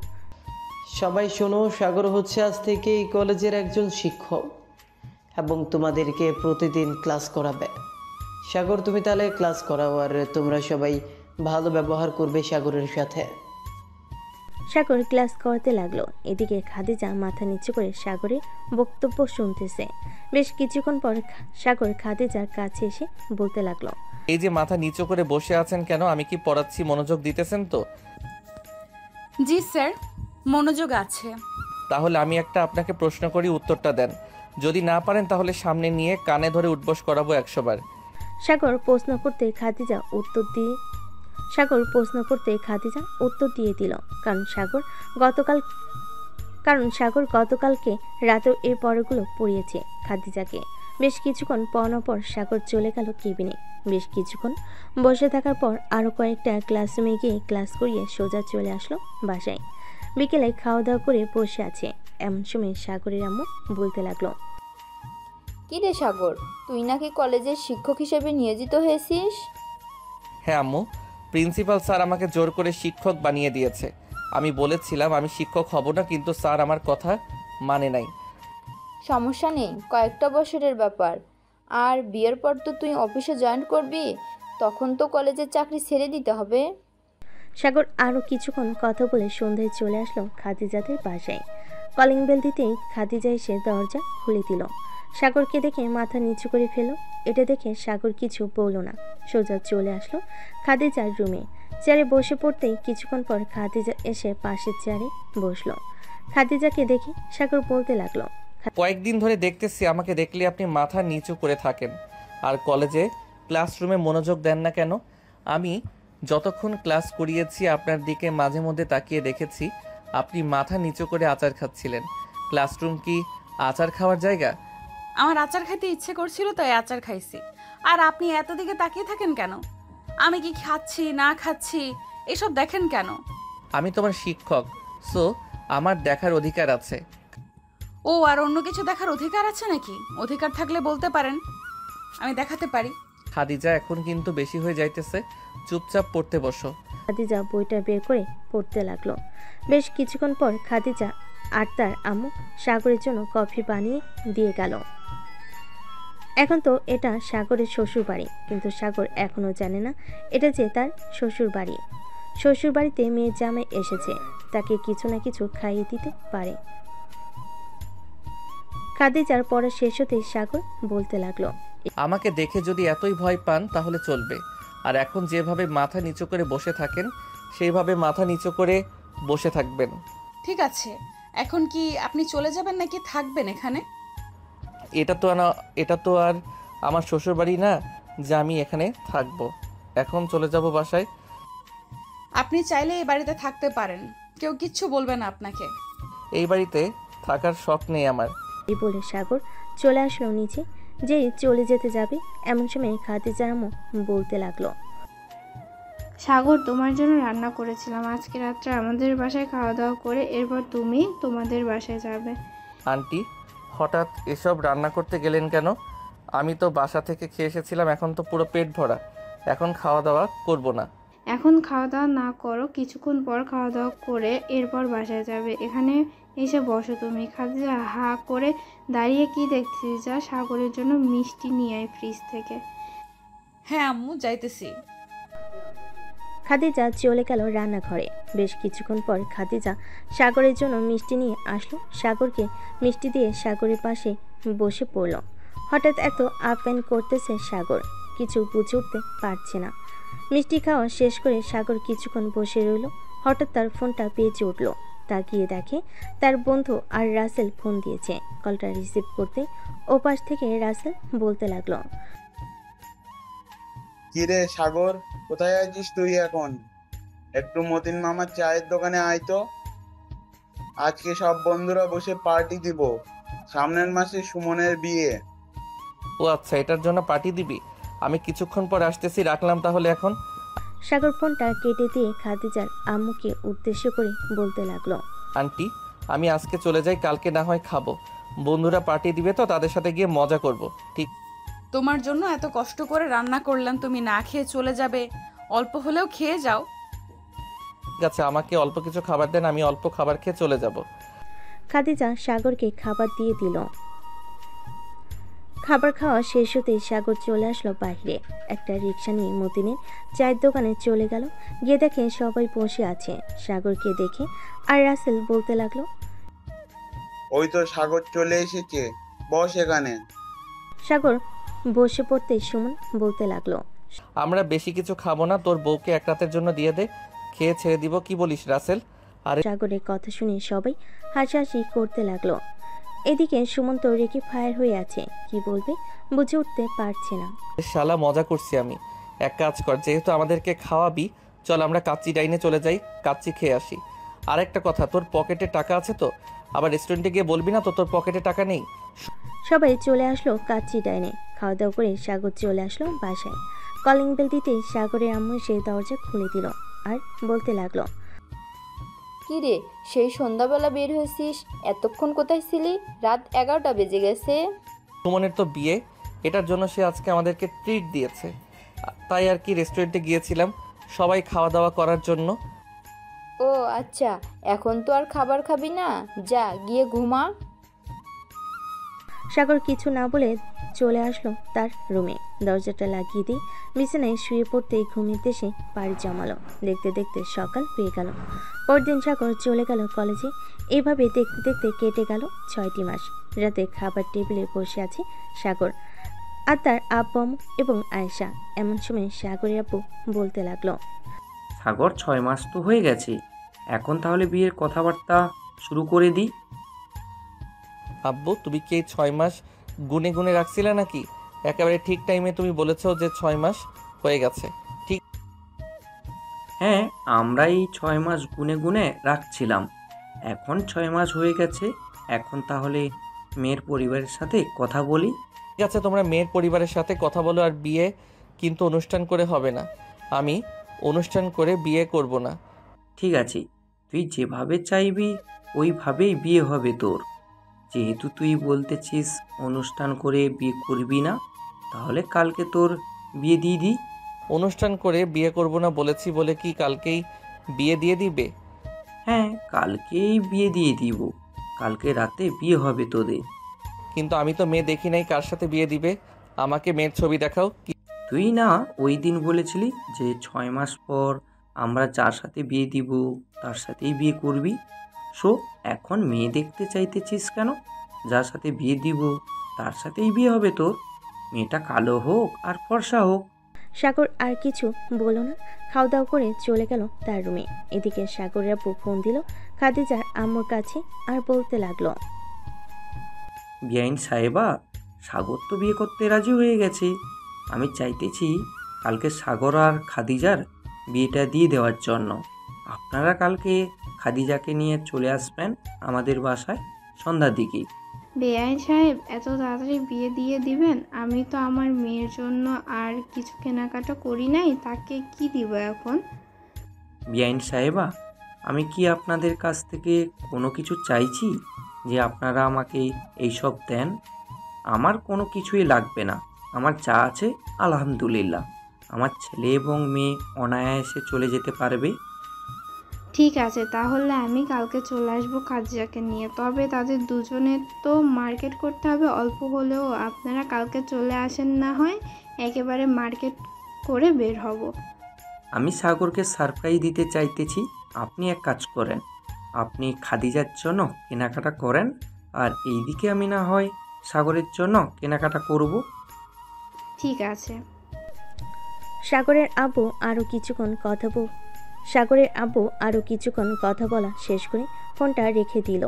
সবাই শোনো, সাগর হচ্ছে আজ থেকে এই কলেজের একজন শিক্ষক এবং তোমাদেরকে প্রতিদিন ক্লাস করাবে। সাগর, তুমি তাহলে ক্লাস করাও আর তোমরা সবাই ভালো ব্যবহার করবে সাগরের সাথে। সাগর ক্লাস করতে লাগলো। এদিকে খাদিজা মাথা নিচু করে সাগরের বক্তব্য শুনতেছে। বেশ কিছুক্ষণ পর সাগর খাদিজার কাছে এসে বলতে লাগলো, এই যে মাথা নিচু করে বসে আছেন কেন? আমি কি পড়াচ্ছি, মনোযোগ দিতেছেন তো? জি স্যার, মনোযোগ আছে। তাহলে আমি একটা আপনাকে প্রশ্ন করি, উত্তরটা দেন। যদি না পারেন তাহলে সামনে নিয়ে কানে ধরে উঠবোস করাবো 100 বার। সাগর প্রশ্ন করতে খাদিজা উত্তর দিয়ে দিল, কারণ সাগর গতকালকে রাতেও এই পড়াগুলো পড়িয়েছে খাদিজাকে। বেশ কিছুক্ষণ পড়ানোর পর সাগর চলে গেল কেবিনে। বেশ কিছুক্ষণ বসে থাকার পর আরও কয়েকটা ক্লাসরুমে গিয়ে ক্লাস করিয়ে সোজা চলে আসলো বাসায়। বিকেলে খাওয়া দাওয়া করে বসে আছে, এমন সময় সাগরের আম্মু বলতে লাগলো, কি রে সাগর, তুই নাকি কলেজের শিক্ষক হিসেবে নিয়োজিত হয়েছিস? হ্যাঁ আম্মু, প্রিন্সিপাল স্যার আমাকে জোর করে শিক্ষক বানিয়ে দিয়েছে। আমি বলেছিলাম আমি শিক্ষক হব না, কিন্তু স্যার আমার কথা মানে নাই। সমস্যা নেই, কয়েকটা বছরের ব্যাপার। আর বিয়ের পর তো তুই অফিসে জয়েন করবি, তখন তো কলেজের চাকরি ছেড়ে দিতে হবে। সাগর আরও কিছুক্ষণ কথা বলে সন্ধ্যায় চলে আসলো খাদিজাদের বাসায়। কলিং বেল দিতেই খাদিজা এসে দরজা খুলে দিল। সাগরকে দেখে মাথা নিচু করে ফেল। এটা দেখে সাগর কিছু বলল না, সোজা চলে আসলো খাদিজার রুমে। চেয়ারে বসে পড়তেই কিছুক্ষণ পর খাদিজা এসে পাশের চেয়ারে বসলো। খাদিজাকে দেখে সাগর বলতে লাগলো, কয়েকদিন ধরে দেখতেছি আমাকে দেখলে আপনি মাথা নিচু করে থাকেন আর কলেজে ক্লাসরুমে মনোযোগ দেন না কেন? আমি যতক্ষণ ক্লাস করিয়েছি আপনার দিকে মাঝে মধ্যে তাকিয়ে দেখেছি আপনি মাথা নিচু করে আচার খাচ্ছিলেন। ক্লাসরুম কি আচার খাওয়ার জায়গা? আমার আচার খাইতে ইচ্ছে করছিল তাই আচার খাইছি। আর আপনি এত দিকে তাকিয়ে থাকেন কেন? আমি কি খাচ্ছি না খাচ্ছি এসব দেখেন কেন? আমি তোমার শিক্ষক, সো আমার দেখার অধিকার আছে। ও, আর অন্য কিছু দেখার অধিকার আছে নাকি? অধিকার থাকলে বলতে পারেন, আমি দেখাতে পারি। খাদিজা, এখন কিন্তু বেশি হয়ে যাইতেছে, চুপচাপ পড়তে বসো। খাদিজা বইটা বের করে পড়তে লাগলো। বেশ কিছুক্ষণ পর খাদিজা আর তার আম্মু সাগরের জন্য কফি বানিয়ে দিয়ে গেল। এখন তো এটা সাগরের শ্বশুর বাড়ি, কিন্তু সাগর এখনো জানে না এটা যে তার শ্বশুর বাড়ি। শ্বশুর বাড়িতে মেয়ের জামাই এসেছে, তাকে কিছু না কিছু খাইয়ে দিতে পারে। খাদিজার পড়া শেষ হতেই সাগর বলতে লাগলো, আমাকে দেখে যদি এতই ভয় পান তাহলে চলবে। আর এখন যেভাবে মাথা নিচু করে বসে থাকেন সেইভাবে মাথা নিচু করে বসে থাকবেন। ঠিক আছে, এখন কি আপনি চলে যাবেন নাকি থাকবেন এখানে? এটা তো আর আমার শ্বশুর বাড়ি না যে আমি এখানে থাকবো। এখন চলে যাব বাসায়। আপনি চাইলে এই বাড়িতে থাকতে পারেন, কেউ কিচ্ছু বলবে না আপনাকে। এই বাড়িতে থাকার শখ নেই আমার। এই বলে সাগর চলে আসলো নিচে। যেই চলে যেতে যাবে এমন সময় খাদিজার আম্মু বলতে লাগলো, সাগর, তোমার জন্য রান্না করেছিলাম। আজকে রাত্রে আমাদের বাসায় খাওয়া দাওয়া করে এরপর তুমি তোমাদের বাসায় যাবে। আন্টি, হঠাৎ এসব রান্না করতে গেলেন কেন? আমি তো বাসা থেকে খেয়ে এসেছিলাম, এখন তো পুরো পেট ভরা, এখন খাওয়া দাওয়া করব না। এখন খাওয়া দাওয়া না করো, কিছুক্ষণ পর খাওয়া দাওয়া করে এরপর বাসায় যাবে। এখানে এসে বসো তুমি। খাদিজা হা করে দাঁড়িয়ে কি দেখছিস? যা সাগরের জন্য মিষ্টি নিয়ে আয় ফ্রিজ থেকে। হ্যাঁ আম্মু, যাইতেছি। খাদিজা চলে গেল রান্নাঘরে। বেশ কিছুক্ষণ পর খাদিজা সাগরের জন্য মিষ্টি নিয়ে আসলো। সাগরকে মিষ্টি দিয়ে সাগরের পাশে বসে পড়ল। হঠাৎ এত আপ্যায়ন করতেছে সাগর, কিছু বুঝে উঠতে পারছে না। মিষ্টি খাওয়া শেষ করে সাগর কিছুক্ষণ বসে রইল। হঠাৎ তার ফোনটা বেজে উঠল। তাকিয়ে দেখে তার বন্ধু আর রাসেল ফোন দিয়েছে। কলটা রিসিভ করতে ওপাশ থেকে রাসেল বলতে লাগলো, কিরে সাগর, কোথায় আছিস তুই এখন? একটু মতিন মামার চায়ের দোকানে আয় তো। আজকে সব বন্ধুরা বসে পার্টি দিব, সামনের মাসে সুমনের বিয়ে। ও আচ্ছা, এটার জন্য পার্টি দিবি? আমি কিছুক্ষণ পর আসতেছি, রাখলাম তাহলে এখন। সাগর ফোনটা কেটে দিয়ে খাদিজার আম্মুকে উদ্দেশ্য করে বলতে লাগলো, আন্টি, আমি আজকে চলে যাই, কালকে না হয় খাবো। বন্ধুরা পার্টি দিবে তো তাদের সাথে গিয়ে মজা করব। ঠিক তোমার জন্য এত কষ্ট করে রান্না করলাম, তুমি না খেয়ে চলে যাবে? অল্প হলেও খেয়ে যাও। আছে, আমাকে অল্প কিছু খাবার দেন, আমি অল্প খাবার খেয়ে চলে যাব। খাদিজা সাগরকে খাবার দিয়ে দিল। খাবার খাওয়া শেষ হতেই সাগর চলে আসলো বাইরে। একটা রিক্সা নিয়ে মতিনের চায়ের দোকানে চলে গেল। গিয়ে দেখে সবাই বসে আছে। সাগরকে দেখে আর রাসেল বলতে লাগলো, ওই তো সাগর চলে এসেছে, বস এখানে। সাগর বসে পড়তেই সুমন বলতে লাগলো, আমরা বেশি কিছু খাবো না, তোর বউকে এক রাতের জন্য দিয়ে দে, খেয়ে ছেড়ে দিব। কি বলিস রাসেল? আর সাগরের কথা শুনে সবাই হাসাহাসি করতে লাগলো। এদিকে সুমন তো রেখে ফায়ার হয়ে আছে, কি বলবে বুঝে উঠতে পারছে না। শালা, মজা করছি আমি। এক কাজ কর, যেহেতু আমাদেরকে খাওয়াবি, চল আমরা কাচ্চি ডাইনে চলে যাই, কাচ্চি খেয়ে আসি। আর একটা কথা, তোর পকেটে টাকা আছে তো? আবার রেস্টুরেন্টে গিয়ে বলবি না তো তোর পকেটে টাকা নেই। সবাই চলে আসলো কাচ্চি ডাইনে। খাওয়া দাওয়া করে সাগর চলে আসলো বাসায়। কলিং বেল দিতেই সাগরের আম্মু সেই দরজা খুলে দিল আর বলতে লাগলো, কি রে, সেই সন্ধ্যাবেলা বের হয়েছিস? এতক্ষণ কোথায় ছিলি? রাত 11টা বেজে গেছে। সুমনের তো বিয়ে, এটার জন্য সে আজকে আমাদেরকে ট্রিট দিয়েছে, তাই আর কি রেস্টুরেন্টে গিয়েছিলাম সবাই খাওয়া দাওয়া করার জন্য। ও আচ্ছা, এখন তো আর খাবার খাবি না, যা গিয়ে ঘুমা। সাগর কিছু না বলে চলে আসলো তার রুমে। দরজাটা লাগিয়ে দিয়ে বিছানায় শুয়ে পড়তেই ঘুমের দেশে পাড়ি জমালো। দেখতে দেখতে সকাল পেয়ে গেল। পরদিন সাগর চলে গেল কলেজে। এভাবে দেখতে দেখতে কেটে গেল 6টি মাস। রাতে খাবার টেবিলে বসে আছে সাগর আর তার আব্বু এবং আয়েশা। এমন সময় সাগরের আব্বু বলতে লাগলো, সাগর 6 মাস তো হয়ে গেছে, এখন তাহলে বিয়ের কথাবার্তা শুরু করে দিই। আব্বু, তুমি কি এই 6 মাস গুনে গুনে রাখছিলে নাকি? একেবারে ঠিক টাইমে তুমি বলেছো যে 6 মাস হয়ে গেছে। ঠিক হ্যাঁ, আমরা এই 6 মাস গুনে গুনে রাখছিলাম, এখন 6 মাস হয়ে গেছে। এখন তাহলে মেয়ের পরিবারের সাথে কথা বলি। ঠিক আছে, তোমরা মেয়ের পরিবারের সাথে কথা বলো, আর বিয়ে কিন্তু অনুষ্ঠান করে হবে না। আমি অনুষ্ঠান করে বিয়ে করব না। ঠিক আছে, তুই যেভাবে চাইবি ওইভাবেই বিয়ে হবে তোর। যেহেতু তুই বলতেছিস অনুষ্ঠান করে বিয়ে করবি না, তাহলে কালকে তোর বিয়ে দিয়ে দিই। অনুষ্ঠান করে বিয়ে করব না বলেছি বলে কি কালকেই বিয়ে দিয়ে দিবে? হ্যাঁ, কালকেই বিয়ে দিয়ে দিব, কালকে রাতে বিয়ে হবে তোদের। কিন্তু আমি তো মেয়ে দেখি নাই, কার সাথে বিয়ে দিবে? আমাকে মেয়ের ছবি দেখাও। তুই না ওই দিন বলেছিলি যে 6 মাস পর আমরা যার সাথে বিয়ে দিব তার সাথেই বিয়ে করবি। সো এখন মেয়ে দেখতে চাইতেছিস কেন? যার সাথে বিয়ে দিব তার সাথেই বিয়ে হবে তোর, মেয়েটা কালো হোক আর ফর্সা হোক। সাগর আর কিছু বলল না। খাওয়া দাওয়া করে চলে গেল তার রুমে। এদিকে সাগরের আব্বু ফোন দিল খাদিজার আম্মুর কাছে আর বলতে লাগলো, বিআইন সাহেবা, সাগর তো বিয়ে করতে রাজি হয়ে গেছে। আমি চাইতেছি কালকে সাগর আর খাদিজার বিয়েটা দিয়ে দেওয়ার জন্য। আপনারা কালকে খাদিজাকে নিয়ে চলে আসবেন আমাদের বাসায় সন্ধ্যার দিকে। বেআইন সাহেব, এত তাড়াতাড়ি বিয়ে দিয়ে দিবেন? আমি তো আমার মেয়ের জন্য আর কিছু কেনাকাটা করি নাই, তাকে কি দিব এখন? বিআইন সাহেবা, আমি কি আপনাদের কাছ থেকে কোনো কিছু চাইছি? যে আপনারা আমাকে এইসব দেন। আমার কোনো কিছুই লাগবে না, আমার যা আছে আলহামদুলিল্লাহ। আমার ছেলে এবং মেয়ে অনায়াসে চলে যেতে পারবে। ঠিক আছে, তাহলে আমি কালকে চলে আসবো খাদিজাকে নিয়ে। তবে তাদের দুজনের তো মার্কেট করতে হবে অল্প হলেও। আপনারা কালকে চলে আসেন, না হয় একেবারে মার্কেট করে বের হব। আমি সাগরকে সারপ্রাইজ দিতে চাইতেছি। আপনি এক কাজ করেন, আপনি খাদিজার জন্য কেনাকাটা করেন, আর এইদিকে আমি না হয় সাগরের জন্য কেনাকাটা করব। ঠিক আছে। সাগরের আব্বু আরও কিছুক্ষণ কথা বলা শেষ করে ফোনটা রেখে দিল।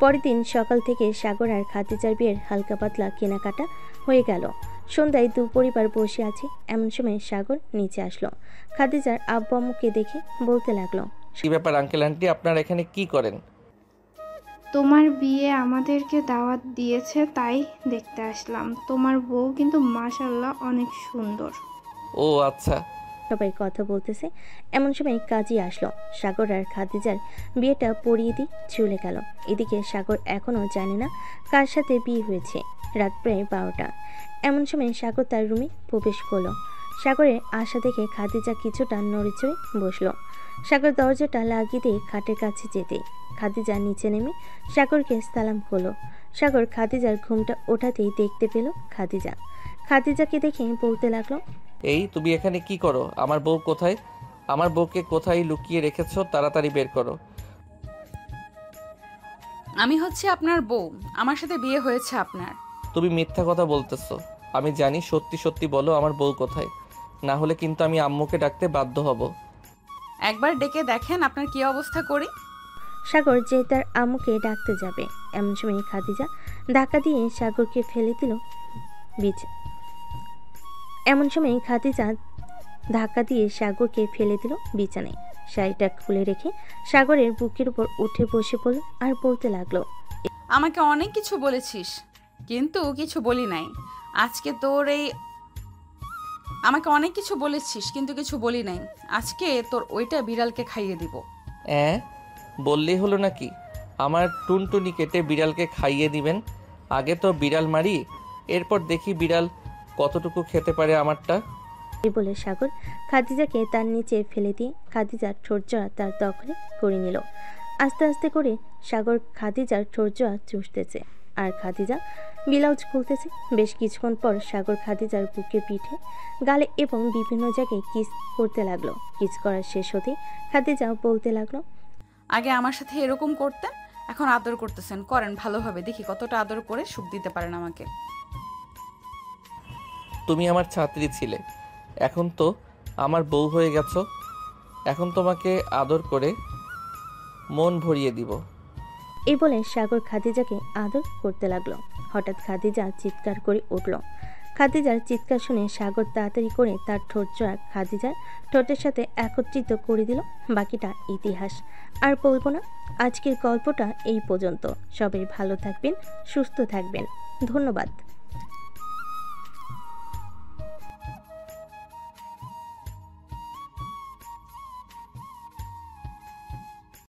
পরের দিন সকাল থেকে সাগর আর খাদিজার বিয়ের হালকা পাতলা কেনাকাটা হয়ে গেল। সন্ধ্যায় দু পরিবার বসে আছে, এমন সময় সাগর নিচে আসলো। খাদিজার আব্বু আম্মুকে দেখে বলতে লাগলো, কি ব্যাপার আঙ্কেল আন্টি, আপনারা এখানে কি করেন? তোমার বিয়ে আমাদেরকে দাওয়াত দিয়েছে, তাই দেখতে আসলাম। তোমার বউ কিন্তু মাশাআল্লাহ অনেক সুন্দর। ও আচ্ছা। সবাই কথা বলতেছে, এমন সময় কাজী আসলো। সাগর আর খাদিজার বিয়েটা পড়িয়ে দিয়ে চলে গেল। এদিকে সাগর এখনও জানে না কার সাথে বিয়ে হয়েছে। রাত প্রায় 12টা। এমন সময় সাগর তার রুমে প্রবেশ করলো। সাগরের আশা দেখে খাদিজা কিছুটা নড়েচড়ে বসলো। সাগর দরজাটা লাগিয়ে দিয়ে খাটের কাছে যেতে খাদিজা নিচে নেমে সাগরকে সালাম করলো। সাগর খাদিজার ঘুমটা ওঠাতেই দেখতে পেল খাদিজাকে দেখে বলতে লাগলো, এই তুমি এখানে কি করো? আমার বউ কোথায়? আমার বউকে কোথায় লুকিয়ে রেখেছো? তাড়াতাড়ি বের করো। আমি হচ্ছে আপনার বউ, আমার সাথে বিয়ে হয়েছে আপনার। তুমি মিথ্যা কথা বলতেছো। আমি জানি, সত্যি সত্যি বলো আমার বউ কোথায়, না হলে কিন্তু আমি আম্মুকে ডাকতে বাধ্য হব। একবার ডেকে দেখেন আপনার কি অবস্থা করি। সাগর যে তার আম্মুকে ডাকতে যাবে, এমন সময় খাদিজা ধাক্কা দিয়ে সাগরকে ফেলে দিল বিছানায়। শাড়িটা খুলে রেখে সাগরের বুকের উপর উঠে বসে পড়ল আর বলতে লাগলো, আমাকে অনেক কিছু বলেছিস কিন্তু কিছু বলি নাই। আজকে তোর এই আমাকে অনেক কিছু বলেছিস কিন্তু কিছু বলি নাই। আজকে তোর ওইটা বিড়ালকে খাইয়ে দিব। বললেই হলো নাকি? আমার টুনটুনি কেটে বিড়ালকে খাইয়ে দিবেন? আগে তো বিড়াল মারি, এরপর দেখি বিড়াল কতটুকু খেতে পারে আমারটা। এই বলে সাগর খাদিজাকে তার নিচে ফেলে দিয়ে খাদিজার ঠোঁটজোড়া তার দখলে করে নিল। আস্তে আস্তে করে সাগর খাদিজার ঠোঁটজোড়া চুষতেছে আর খাদিজা ব্লাউজ খুলতেছে। বেশ কিছুক্ষণ পর সাগর খাদিজার বুকে, পিঠে, গালে এবং বিভিন্ন জায়গায় কিস করতে লাগলো। কিস করা শেষ হতে খাদিজা বলতে লাগলো, আগে আমার সাথে এরকম করতেন, এখন আদর করতেছেন। করেন ভালোভাবে, দেখি কতটা আদর করে সুখ দিতে পারেন আমাকে। তুমি আমার ছাত্রী ছিলে, এখন তো আমার বউ হয়ে গেছো। এখন তোমাকে আদর করে মন ভরিয়ে দিব। এই বলে সাগর খাদিজাকে আদর করতে লাগলো। হঠাৎ খাদিজা চিৎকার করে উঠল। খাদিজার চিৎকার শুনে সাগর তাড়াতাড়ি করে তার ঠোঁটজোড়া খাদিজার ঠোঁটের সাথে একত্রিত করে দিল। বাকিটা ইতিহাস, আর বলবো না। আজকের গল্পটা এই পর্যন্ত। সবাই ভালো থাকবেন, সুস্থ থাকবেন। ধন্যবাদ।